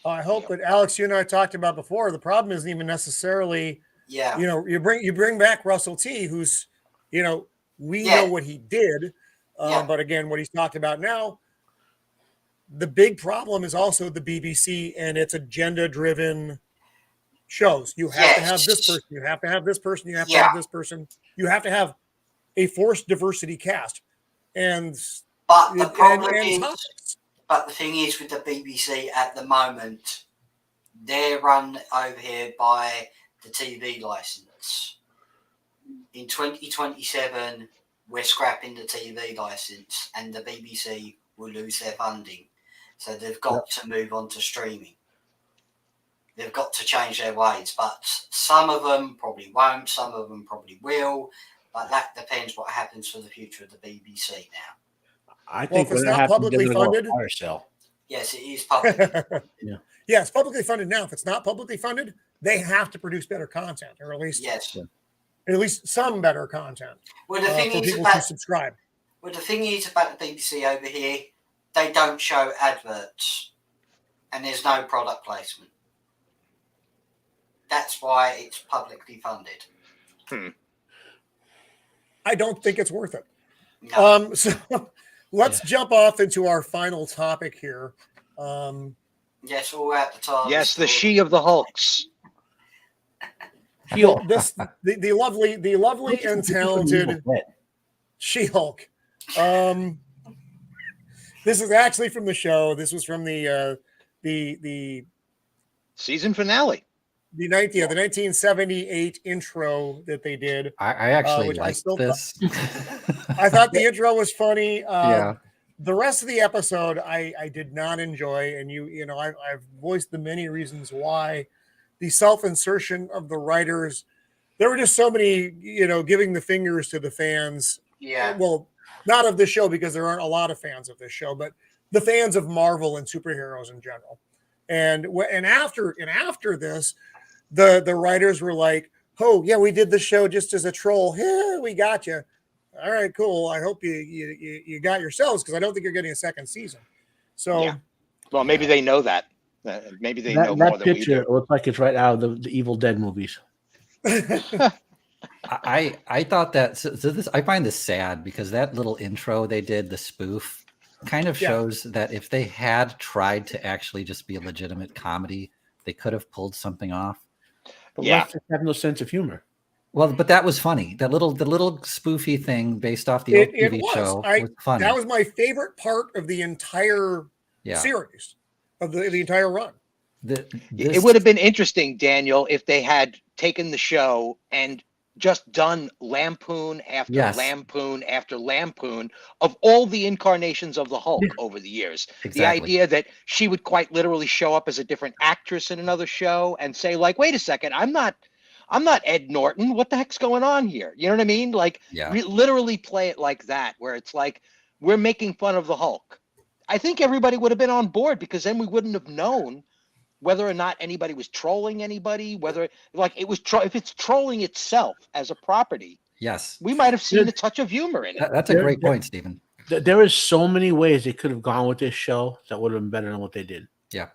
I hope, but Alex, you and I talked about before, the problem isn't even necessarily, you bring back Russell T, who's, we know what he did, but again, what he's talked about now, the big problem is also the BBC and its agenda-driven shows. You have to have this person, you have to have this person, you have to have this person, you have to have a forced diversity cast. But the problem is, but the thing is with the BBC at the moment, they're run over here by the TV license. In 2027, we're scrapping the TV license and the BBC will lose their funding. So they've got to move on to streaming. they've got to change their ways. But some of them probably won't. Some of them probably will. But that depends what happens for the future of the BBC now. I Well, think if it's when that not happens, publicly they're going to funded, go on fire sale. Yes, it is public. Yeah, it's publicly funded now. If it's not publicly funded, they have to produce better content, or at least some better content. Well, the thing for is people about to subscribe. Well, the thing is about the BBC over here, they don't show adverts, and there's no product placement. That's why it's publicly funded. I don't think it's worth it. No. So let's jump off into our final topic here. Yes, all out the time. Yes, the she of the Hulks. Well, the lovely and talented She-Hulk. This is actually from the show. This was from the season finale. The 1978 intro that they did. I actually liked this. I thought the intro was funny. Yeah. The rest of the episode, I did not enjoy, and I've voiced the many reasons why. The self-insertion of the writers, there were just so many, giving the fingers to the fans. Yeah. Well, not of the show, because there aren't a lot of fans of this show, but the fans of Marvel and superheroes in general. And after this, the writers were like, "Oh yeah, we did the show just as a troll. Yeah, we got you. All right, cool. I hope you got yourselves, because I don't think you're getting a second season." So, yeah. Well, maybe they know that. Maybe they know more than we do. That picture looks like it's right out of the Evil Dead movies. I thought that so this I find this sad, because that little intro they did, the spoof, kind of shows that if they had tried to actually just be a legitimate comedy, they could have pulled something off. But let's just have no sense of humor. Well, but that was funny. The little spoofy thing based off the old TV show was funny. That was my favorite part of the entire series, of the entire run. It would have been interesting, Daniel, if they had taken the show and just done lampoon after lampoon after lampoon of all the incarnations of the Hulk over the years. Exactly. The idea that she would quite literally show up as a different actress in another show and say, like, wait a second, I'm not Ed Norton. What the heck's going on here? You know what I mean? Like, literally play it like that, where it's like, we're making fun of the Hulk. I think everybody would have been on board, because then we wouldn't have known whether or not anybody was trolling anybody, whether if it's trolling itself as a property. Yes. We might have seen a touch of humor in it. That's a great point, Stephen. There is so many ways they could have gone with this show that would have been better than what they did. Yeah.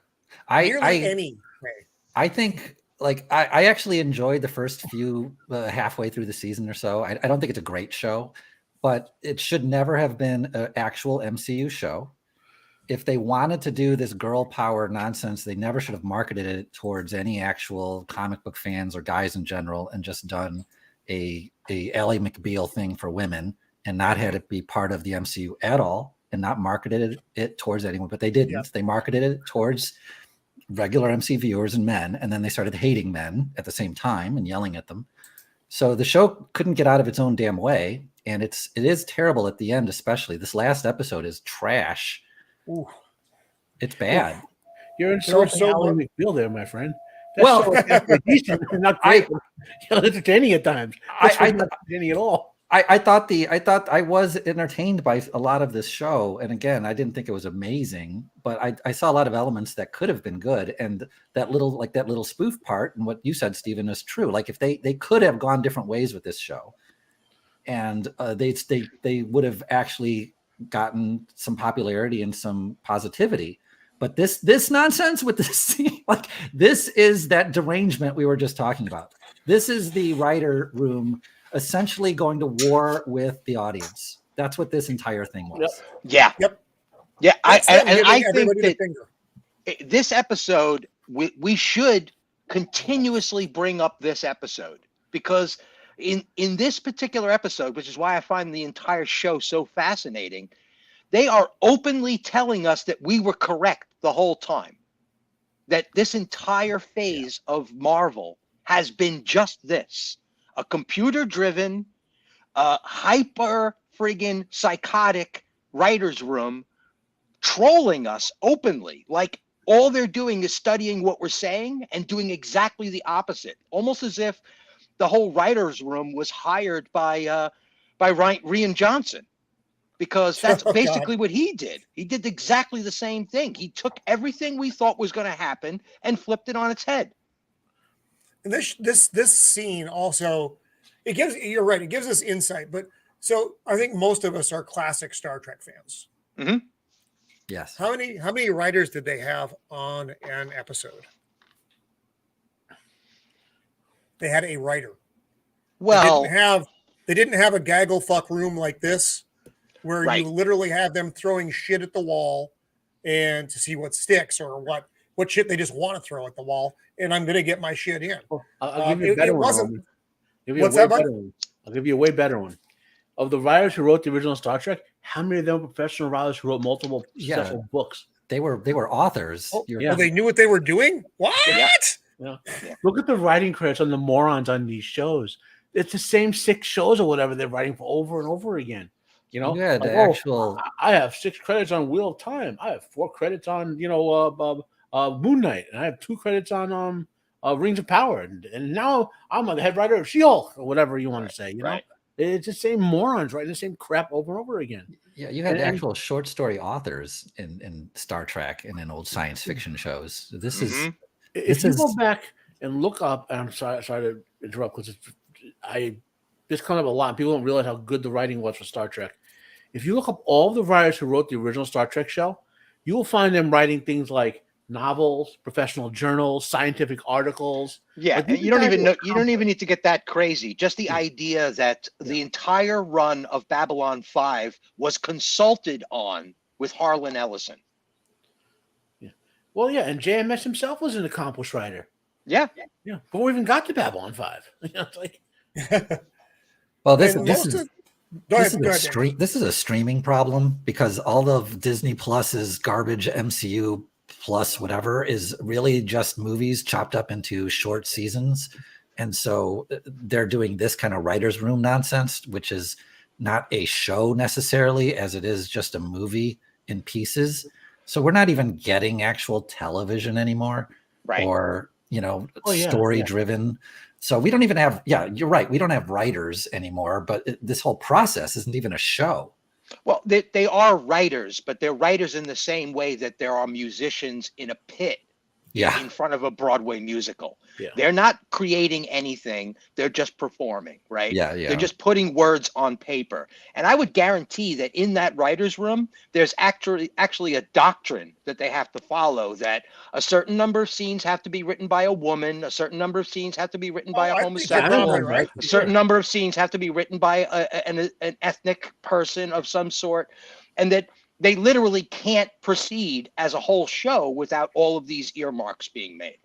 Any way. I think, like, I actually enjoyed the first few halfway through the season or so. I don't think it's a great show, but it should never have been an actual MCU show. If they wanted to do this girl power nonsense, they never should have marketed it towards any actual comic book fans or guys in general, and just done a Ally McBeal thing for women and not had it be part of the MCU at all, and not marketed it towards anyone. But they didn't. Yep. They marketed it towards regular MC viewers and men, and then they started hating men at the same time and yelling at them. So the show couldn't get out of its own damn way, and it is terrible at the end, especially. This last episode is trash. Ooh. It's bad. You're insulting Ally McBeal there, my friend. That's decent, not great, but entertaining at times. I not entertaining at all. I thought I was entertained by a lot of this show, and again, I didn't think it was amazing, but I saw a lot of elements that could have been good, and that little spoof part, and what you said, Stephen, is true. Like, if they could have gone different ways with this show, and they would have actually gotten some popularity and some positivity. But this nonsense with this, like, this is that derangement we were just talking about. This is the writer room essentially going to war with the audience. That's what this entire thing was. Yep. I think that this episode, we should continuously bring up this episode, because in this particular episode, which is why I find the entire show so fascinating, they are openly telling us that we were correct the whole time. That this entire phase of Marvel has been just this: a computer-driven, hyper friggin' psychotic writer's room trolling us openly. Like, all they're doing is studying what we're saying and doing exactly the opposite, almost as if the whole writers' room was hired by Rian Johnson, because that's Oh, basically God. what he did. He did exactly the same thing. He took everything we thought was going to happen and flipped it on its head. And this scene also, you're right, it gives us insight. But so I think most of us are classic Star Trek fans. Mm-hmm. Yes. How many writers did they have on an episode? They had a writer. Well, they didn't have a gaggle fuck room like this, where Right. you literally have them throwing shit at the wall and to see what sticks or what shit they just want to throw at the wall. And I'm gonna get my shit in. I'll give you a better it one. wasn't- Roman. Give you a What's way that, bud? better one. I'll give you a way better one. Of the writers who wrote the original Star Trek, how many of them were professional writers who wrote multiple successful books? They were authors. Oh, You're- yeah. they knew what they were doing. What? Yeah. Yeah. Look at the writing credits on the morons on these shows. It's the same 6 shows or whatever they're writing for over and over again. You know, You had like, actual. I have 6 credits on Wheel of Time. I have 4 credits on Moon Knight, and I have 2 credits on Rings of Power, and now I'm the head writer of She-Hulk or whatever you want to say. You know, Right. it's the same morons writing the same crap over and over again. Yeah, you had And- actual short story authors in Star Trek and in old science fiction shows. This is Mhm. If This you is- go back and look up, and I'm sorry to interrupt because this comes up a lot. People don't realize how good the writing was for Star Trek. If you look up all the writers who wrote the original Star Trek show, you will find them writing things like novels, professional journals, scientific articles. Yeah, Like, and these you don't guys even were know. You don't even need to get that crazy. Just the idea that the entire run of Babylon 5 was consulted on with Harlan Ellison. Well, yeah, and JMS himself was an accomplished writer. Yeah, Yeah, before we even got to Babylon 5. You know, it's like, well. This And this most is of- Go ahead, this is go a ahead, Dan. this is a streaming problem because all of Disney Plus's garbage MCU plus whatever is really just movies chopped up into short seasons, and so they're doing this kind of writers' room nonsense, which is not a show necessarily, as it is just a movie in pieces. So we're not even getting actual television anymore, right. or Oh, yeah, story driven. So we don't even have. Yeah, you're right. We don't have writers anymore. But this whole process isn't even a show. Well, they are writers, but they're writers in the same way that there are musicians in a pit Yeah, in front of a Broadway musical. Yeah. They're not creating anything. They're just performing, right? yeah. They're just putting words on paper. And I would guarantee that in that writer's room, there's actually a doctrine that they have to follow, that a certain number of scenes have to be written by a woman, a certain number of scenes have to be written by a I think you're homosexual, probably right. a certain number of scenes have to be written by an ethnic person of some sort, and that they literally can't proceed as a whole show without all of these earmarks being made.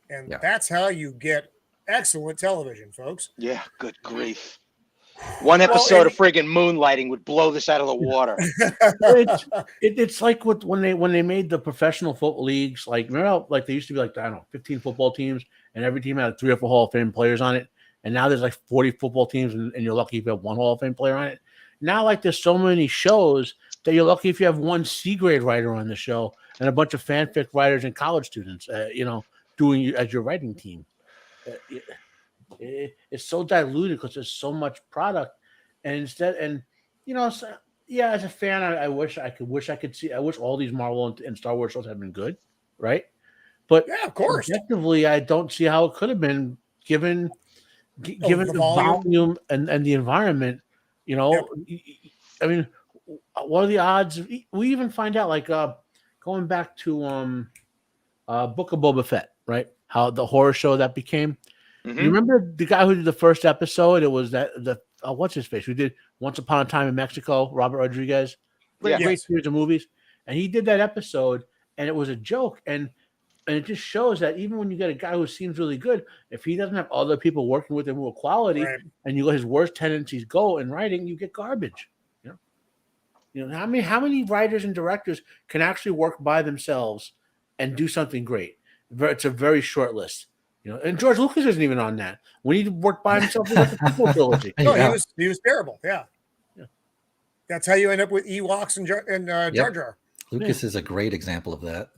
And Yeah. that's how you get excellent television, folks. Yeah, good grief. One episode and- of friggin' Moonlighting would blow this out of the water. it's like when they made the professional football leagues. Like, remember how, like, they used to be like, I don't know, 15 football teams, and every team had 3 or 4 Hall of Fame players on it. And now there's like 40 football teams, and you're lucky if you have 1 Hall of Fame player on it. Now, like, there's so many shows that you're lucky if you have 1 C grade writer on the show and a bunch of fanfic writers and college students, doing you as your writing team. It's so diluted because there's so much product, and as a fan, I wish I could see. I wish all these Marvel and Star Wars shows had been good, right? But Yeah, of course. objectively, I don't see how it could have been given given the the volume. volume and the environment. I mean, what are the odds? We even find out, like, going back to Book of Boba Fett, right? How the horror show that became. Mhm. You remember the guy who did the first episode? It was what's his face? Who did Once Upon a Time in Mexico? Robert Rodriguez. Yeah. Great Yes. series of movies, and he did that episode, and it was a joke, and it just shows that even when you get a guy who seems really good, if he doesn't have other people working with him with quality, Right. and you let his worst tendencies go in writing, you get garbage. How many writers and directors can actually work by themselves and do something great? It's a very short list. And George Lucas isn't even on that. When he worked by himself, he got the prequel trilogy. No, Yeah. he was terrible. Yeah. Yeah. That's how you end up with Ewoks and Jar Jar. Lucas is a great example of that.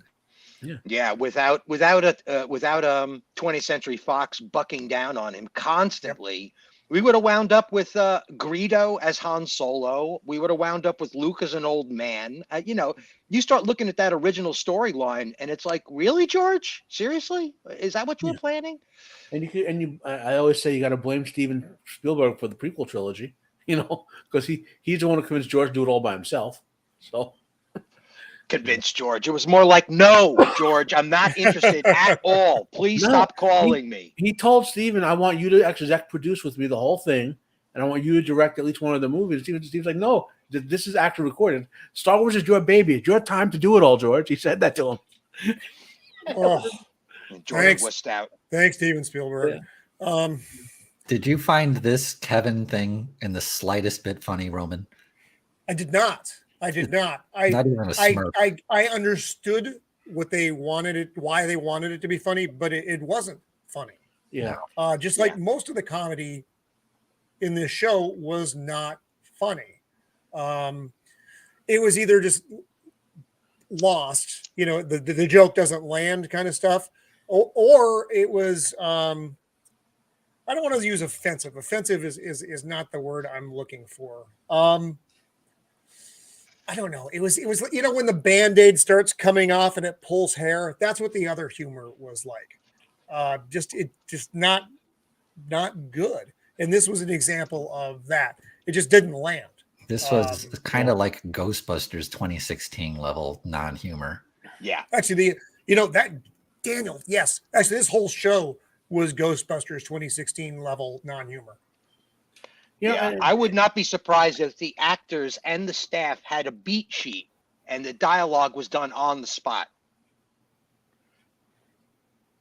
Yeah, without 20th Century Fox bucking down on him constantly, we would have wound up with Greedo as Han Solo. We would have wound up with Luke as an old man. You start looking at that original storyline, and it's like, really, George? Seriously? Is that what you were planning? I always say you got to blame Steven Spielberg for the prequel trilogy, because he's the one who convinced George to do it all by himself. So. Convinced George. It was more like, no, George, I'm not interested at all. Please stop calling me. He told Steven, I want you to exec produce with me the whole thing, and I want you to direct at least one of the movies. Steven's like, no, this is actually recorded. Star Wars is your baby. It's your time to do it all, George. He said that to him. George was stout. Thanks, Steven Spielberg. Yeah. Did you find this Kevin thing in the slightest bit funny, Roman? I did not. Not even a smirk. I understood what they wanted it, why they wanted it to be funny, but it wasn't funny. Yeah. Just like most of the comedy in this show was not funny. It was either just lost, the joke doesn't land kind of stuff, or it was I don't want to use offensive. Offensive is not the word I'm looking for. I don't know. It was when the Band-Aid starts coming off and it pulls hair. That's what the other humor was like. Just not good. And this was an example of that. It just didn't land. This was kind of like Ghostbusters 2016 level non-humor. Yeah. Actually, that Daniel, yes. Actually, this whole show was Ghostbusters 2016 level non-humor. I would not be surprised if the actors and the staff had a beat sheet and the dialogue was done on the spot.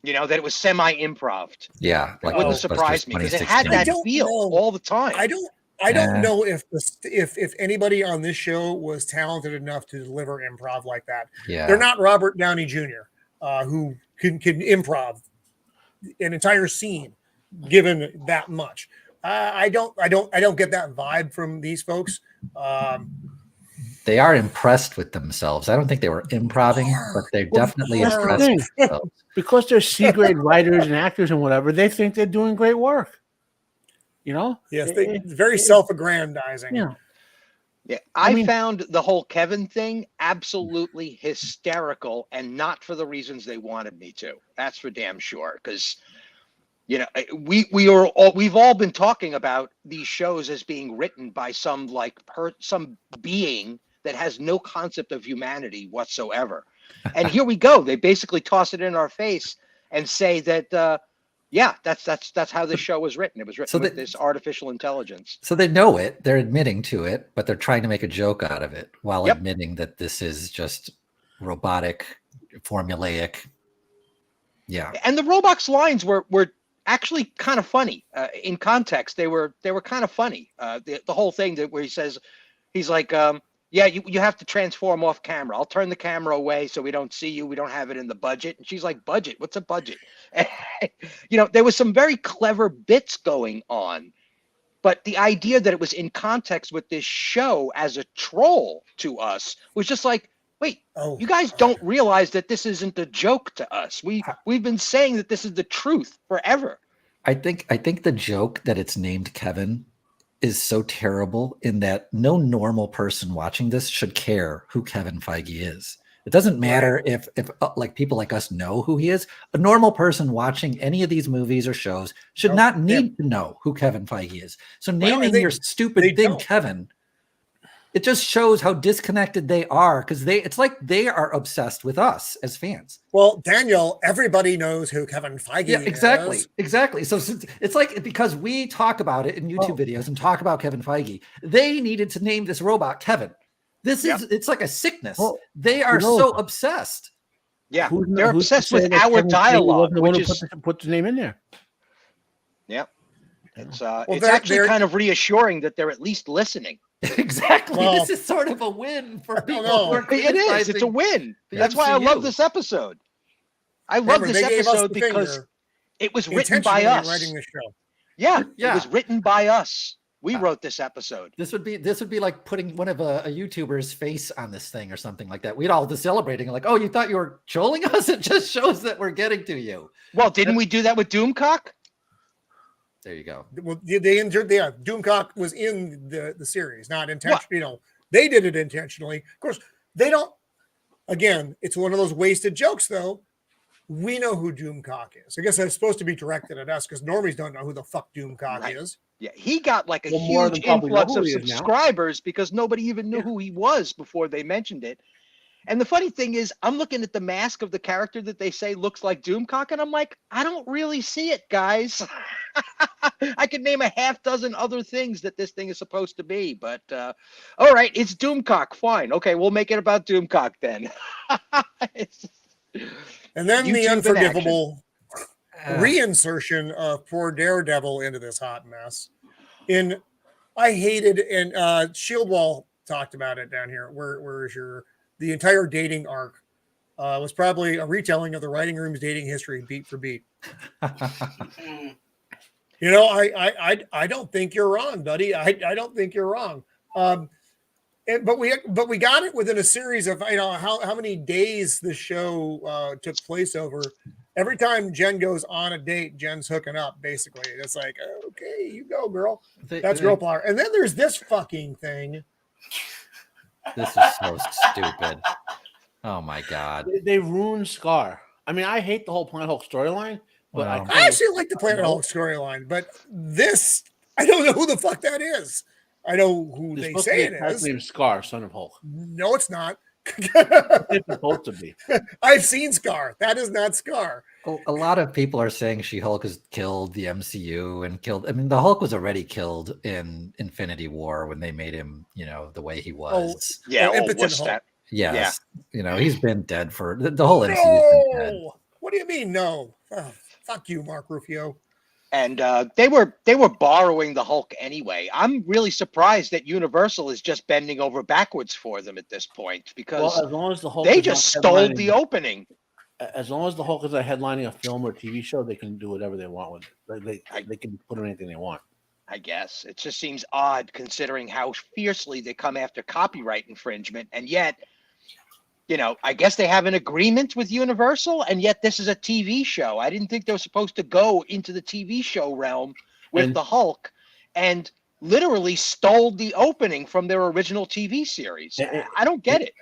That it was semi-improv. Yeah, it wouldn't surprise me because it had that feel all the time. I don't know if anybody on this show was talented enough to deliver improv like that. Yeah, they're not Robert Downey Jr., who can improv an entire scene given that much. I don't get that vibe from these folks. They are impressed with themselves. I don't think they were improving, but they're definitely impressed with themselves. Because they're C-grade writers and actors and whatever, they think they're doing great work. Yes, very self-aggrandizing. Yeah. Yeah, I found the whole Kevin thing absolutely hysterical, and not for the reasons they wanted me to. That's for damn sure. Because we've all been talking about these shows as being written by some being that has no concept of humanity whatsoever. And here we go. They basically toss it in our face and say that, that's how this show was written. It was written with this artificial intelligence. So they know it. They're admitting to it, but they're trying to make a joke out of it while admitting that this is just robotic, formulaic. Yeah. And the robot's lines were actually kind of funny. In context, they were kind of funny. The whole thing where he says, he's like, you have to transform off camera. I'll turn the camera away so we don't see you. We don't have it in the budget. And she's like, budget? What's a budget? There was some very clever bits going on, but the idea that it was in context with this show as a troll to us was just like, wait, you guys don't realize that this isn't a joke to us. We've been saying that this is the truth forever. I think the joke that it's named Kevin is so terrible in that no normal person watching this should care who Kevin Feige is. It doesn't matter if like people like us know who he is. A normal person watching any of these movies or shows should not need to know who Kevin Feige is. So naming your stupid thing Kevin, it just shows how disconnected they are, because it's like they are obsessed with us as fans. Well, Daniel, everybody knows who Kevin Feige is. Exactly. So it's like, because we talk about it in YouTube videos and talk about Kevin Feige, they needed to name this robot Kevin. It's like a sickness. Well, they are so obsessed. Yeah, they're obsessed with our dialogue. Put the name in there. Yeah. It's actually kind of reassuring that they're at least listening. Exactly. Well, this is sort of a win for people. It is. It's a win. That's why I love this episode. I love this episode because it was written by us. Writing the show. Yeah, it was written by us. We wrote this episode. This would be like putting one of a YouTuber's face on this thing or something like that. We'd all be celebrating like, oh, you thought you were trolling us? It just shows that we're getting to you. Well, didn't we do that with Doomcock? There you go. Well, they injured. Yeah, Doomcock was in the series, not intentional. You know, they did it intentionally. Of course, they don't. Again, it's one of those wasted jokes, though. We know who Doomcock is. I guess it's supposed to be directed at us because normies don't know who the fuck Doomcock is. Yeah, he got like a more huge than probably influx know of who he is now. subscribers because nobody even knew who he was before they mentioned it. And the funny thing is, I'm looking at the mask of the character that they say looks like Doomcock, and I'm like, I don't really see it, guys. I could name a half dozen other things that this thing is supposed to be, but all right, it's Doomcock. Fine. Okay, we'll make it about Doomcock then. And then YouTube the in unforgivable reinsertion of poor Daredevil into this hot mess. I hated, and Shield Wall talked about it down here. Where is the entire dating arc was probably a retelling of the writing room's dating history, beat for beat. You know, I don't think you're wrong, buddy. I don't think you're wrong. But we got it within a series of, you know, how many days the show took place over. Every time Jen goes on a date, Jen's hooking up. Basically, it's like, okay, you go, girl. That's girl power. And then there's this fucking thing. This is so stupid. Oh my god. They ruined Scar. I mean, I hate the whole Planet Hulk storyline, but Wow. I actually like the Planet Hulk storyline, but this, I don't know who the fuck that is. I know who It's they supposed say to be it a is. named Scar, son of Hulk. No, it's not. It's supposed to be. I've seen Scar. That is not Scar. A lot of people are saying She-Hulk has killed the MCU and killed. I mean, the Hulk was already killed in Infinity War when they made him, you know, the way he was. Impotent Hulk. that? Yes, you know, he's been dead for the whole MCU. Been dead. No. What do you mean? No. Oh, fuck you, Mark Rufio. And they were borrowing the Hulk anyway. I'm really surprised that Universal is just bending over backwards for them at this point because Well, as long as the Hulk they is just not stole headlining- the opening. As long as the Hulk is not headlining a film or TV show, they can do whatever they want with it. They can put on anything they want. I guess it just seems odd considering how fiercely they come after copyright infringement, and yet, you know, I guess they have an agreement with Universal, and yet this is a TV show. I didn't think they were supposed to go into the TV show realm with the Hulk, and literally stole the opening from their original TV series. I don't get it.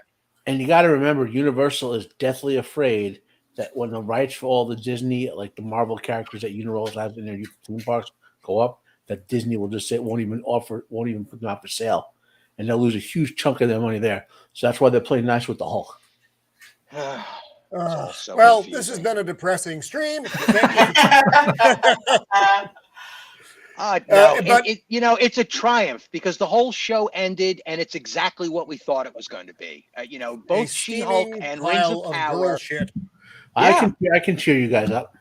And you got to remember, Universal is deathly afraid that when the rights for all the Disney, like the Marvel characters that Universal has in their theme parks, go up, that Disney will just say won't even put them out for sale, and they'll lose a huge chunk of their money there. So that's why they're playing nice with the Hulk. So well, confusing. this has been a depressing stream. No, but- you know, it's a triumph because the whole show ended, and it's exactly what we thought it was going to be. You know, both She-Hulk and Rings of Power. Shit. I can cheer you guys up.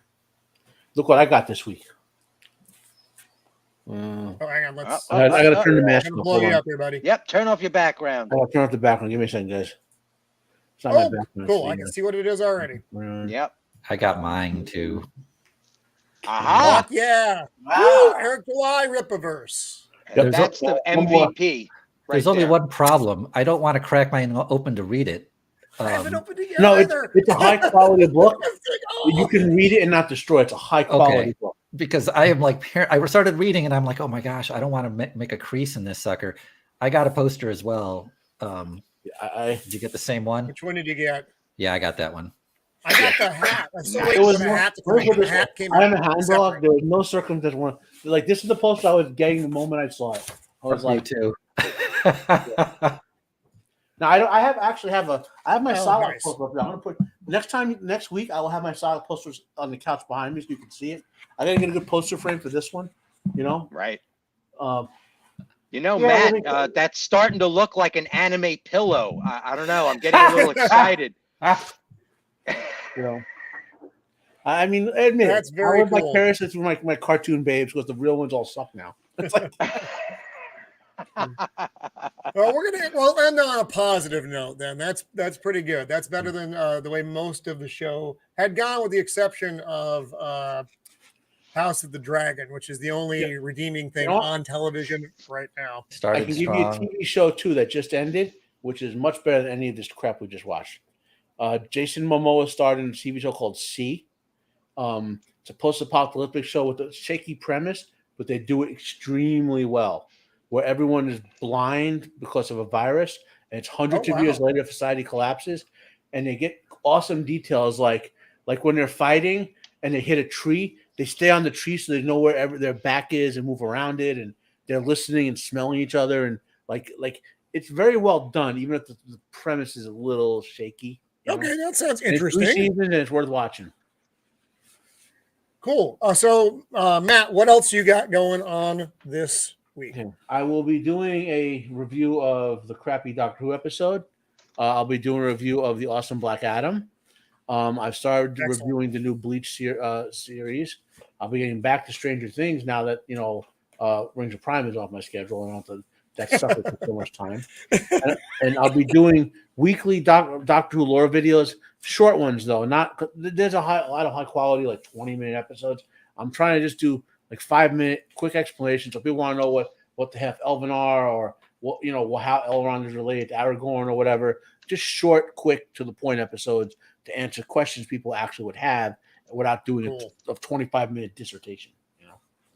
Look what I got this week. Oh, hang on. Let's. I got to turn the mask I'm off. gonna blow Hold you on. up here, buddy. Yep, turn off your background. I got to turn off the background. Give me a second, guys. It's not my Oh, background. cool. I can see what it is already. Yep. I got mine too. Aha. Fuck yeah. Wow. Woo, Eric July Ripaverse. And that's the one more. MVP. There's right only there. one problem. I don't want to crack mine open to read it. I haven't opened it yet No, it's either. a high quality book. Oh. You can read it and not destroy it. It's a high quality Okay. book. Because I am like, I started reading and I'm like, oh my gosh, I don't want to make a crease in this sucker. I got a poster as well. Did you get the same one? Which one did you get? Yeah, I got that one. I got the hat. I still Nice. waiting It was for the no- hat to it was come in. The with hat came I'm a out hand separate. dog. There was no circumstance one. Like, this is the poster I was getting the moment I saw it. I was Me like, too. now I have my Oh, Saga nice. poster up there. I'm gonna put next week. I will have my Saga posters on the couch behind me so you can see it. I gotta get a good poster frame for this one. You know, Right. um, You know, Yeah, Matt, that's starting to look like an anime pillow. I don't know. I'm getting a little excited. you know. I mean, admit That's it. very I would cool. like Paris with my cartoon babes because the real ones all suck now. It's like, Well, we'll end on a positive note then. That's pretty good. That's better than the way most of the show had gone, with the exception of House of the Dragon, which is the only redeeming thing on television right now. I Started can give you a strong. TV show too that just ended, which is much better than any of this crap we just watched. Jason Momoa starred in a TV show called C. It's a post-apocalyptic show with a shaky premise, but they do it extremely well. Where everyone is blind because of a virus, and it's hundreds of years later, society collapses, and they get awesome details like when they're fighting and they hit a tree, they stay on the tree so they know wherever their back is and move around it, and they're listening and smelling each other, and like it's very well done, even if the premise is a little shaky. Okay, that sounds And it's 3 interesting. seasons and it's worth watching. Cool. So, Matt, what else you got going on this week? I will be doing a review of the crappy Doctor Who episode. I'll be doing a review of the awesome Black Adam. I've started reviewing the new Bleach series. I'll be getting back to Stranger Things now that Rings of Prime is off my schedule, and I don't have to. That suffers for so much time. And I'll be doing weekly Doctor Who lore videos, short ones though. There's a lot of high quality, like 20-minute episodes. I'm trying to just do like 5-minute quick explanations so people want to know what the heck Elven are, or how Elrond is related to Aragorn or whatever. Just short, quick, to the point episodes to answer questions people actually would have without doing a 25-minute dissertation.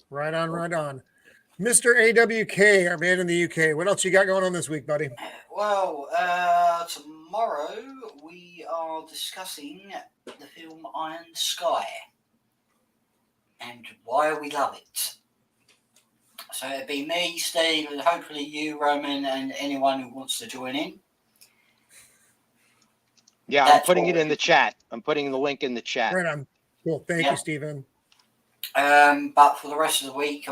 Right on. Mr. AWK, our man in the UK. What else you got going on this week, buddy? Well, tomorrow we are discussing the film Iron Sky and why we love it. So it'd be me, Steve, and hopefully you, Roman, and anyone who wants to join in. Yeah, I'm putting it in the chat. I'm putting the link in the chat. Right on. Cool. Thank you, Stephen. But for the rest of the week,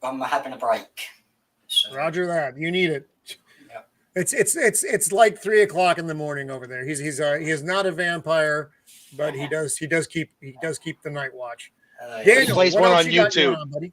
I'm having a break. So, Roger that. You need it. Yep. It's like 3 o'clock in the morning over there. He is not a vampire, but he does keep the night watch. Daniel, he plays one on YouTube.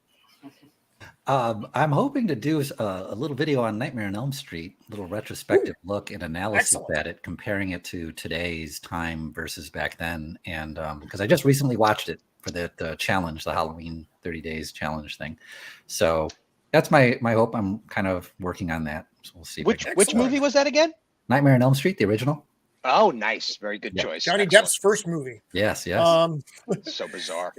I'm hoping to do a little video on Nightmare on Elm Street, a little retrospective look and analysis at it, comparing it to today's time versus back then. And because I just recently watched it for the challenge, the Halloween 30 days challenge thing. So that's my hope. I'm kind of working on that. So we'll see. Which movie was that again? Nightmare on Elm Street, the original. Oh, nice. Very good choice. Johnny Excellent. Depp's first movie. Yes. So bizarre.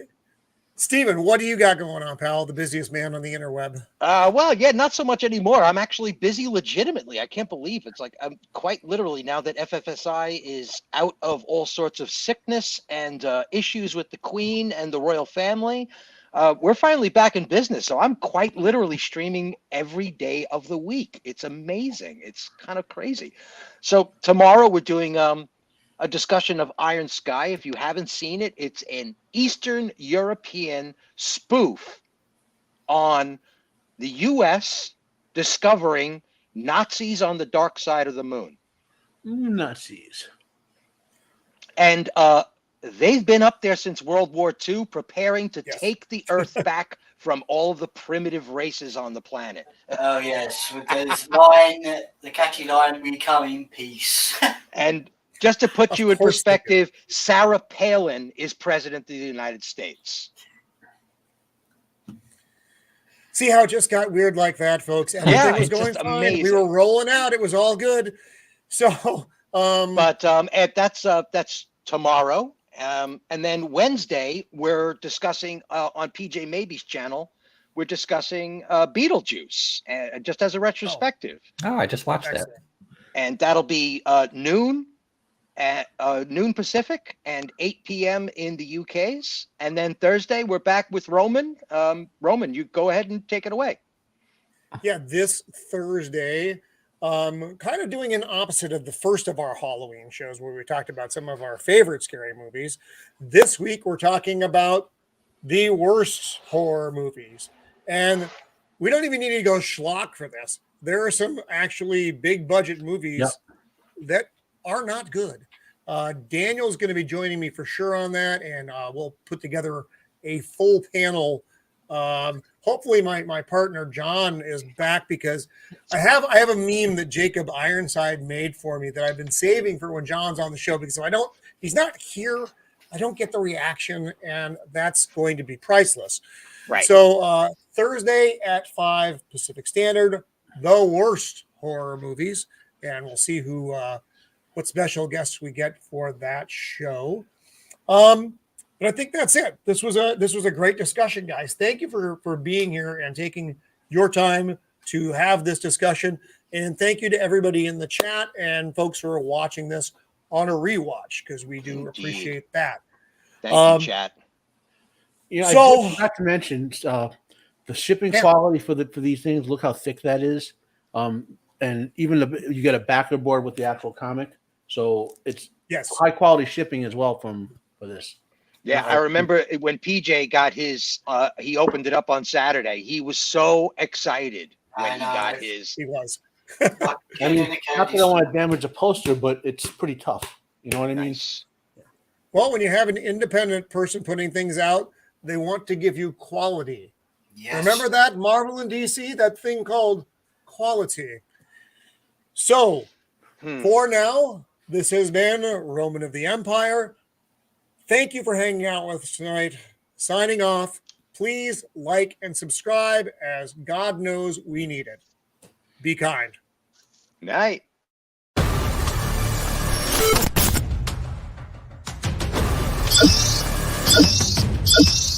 Steven, what do you got going on, pal? The busiest man on the interweb. Well, yeah, not so much anymore. I'm actually busy legitimately. I can't believe it's like I'm quite literally, now that FFSI is out of all sorts of sickness and issues with the Queen and the royal family, we're finally back in business. So I'm quite literally streaming every day of the week. It's amazing. It's kind of crazy. So tomorrow we're doing a discussion of Iron Sky. If you haven't seen it, it's an Eastern European spoof on the U.S. discovering Nazis on the dark side of the moon. Nazis. And they've been up there since World War II, preparing to take the Earth back from all the primitive races on the planet. Oh, yes, because the catchy line, we come in peace. And just to put you in perspective, Sarah Palin is president of the United States. See how it just got weird like that, folks? Everything was going fine. Amazing. We were rolling out. It was all good. So, but that's tomorrow. And then Wednesday, we're discussing on PJ Maybe's channel, we're discussing Beetlejuice, just as a retrospective. Oh, I just watched that. And that'll be noon at noon Pacific and 8 p.m. in the UK's. And then Thursday, we're back with Roman. Roman, you go ahead and take it away. Yeah, this Thursday, kind of doing an opposite of the first of our Halloween shows where we talked about some of our favorite scary movies. This week, we're talking about the worst horror movies. And we don't even need to go schlock for this. There are some actually big budget movies that are not good. Daniel's going to be joining me for sure on that, and we'll put together a full panel. Hopefully my partner John is back, because I have a meme that Jacob Ironside made for me that I've been saving for when John's on the show, because if he's not here, I don't get the reaction, and that's going to be priceless. Right. So Thursday at 5 Pacific Standard, the worst horror movies, and we'll see who what special guests we get for that show. But I think that's it. This was a great discussion, guys. Thank you for being here and taking your time to have this discussion. And thank you to everybody in the chat and folks who are watching this on a rewatch, because we do appreciate that. Thank you, chat. You know, So- I forgot to mention the shipping quality for these things. Look how thick that is, and even you get a backer board with the actual comic, so it's high quality shipping as well for this. Yeah, I remember when PJ got his. He opened it up on Saturday. He was so excited when he got his. He was. I mean, not that I want to damage a poster, but it's pretty tough. You know what I mean? Nice. Well, when you have an independent person putting things out, they want to give you quality. Yes. Remember that Marvel and DC, that thing called quality. So, for now, this has been Roman of the Empire. Thank you for hanging out with us tonight. Signing off. Please like and subscribe, as God knows we need it. Be kind. Night. Yes.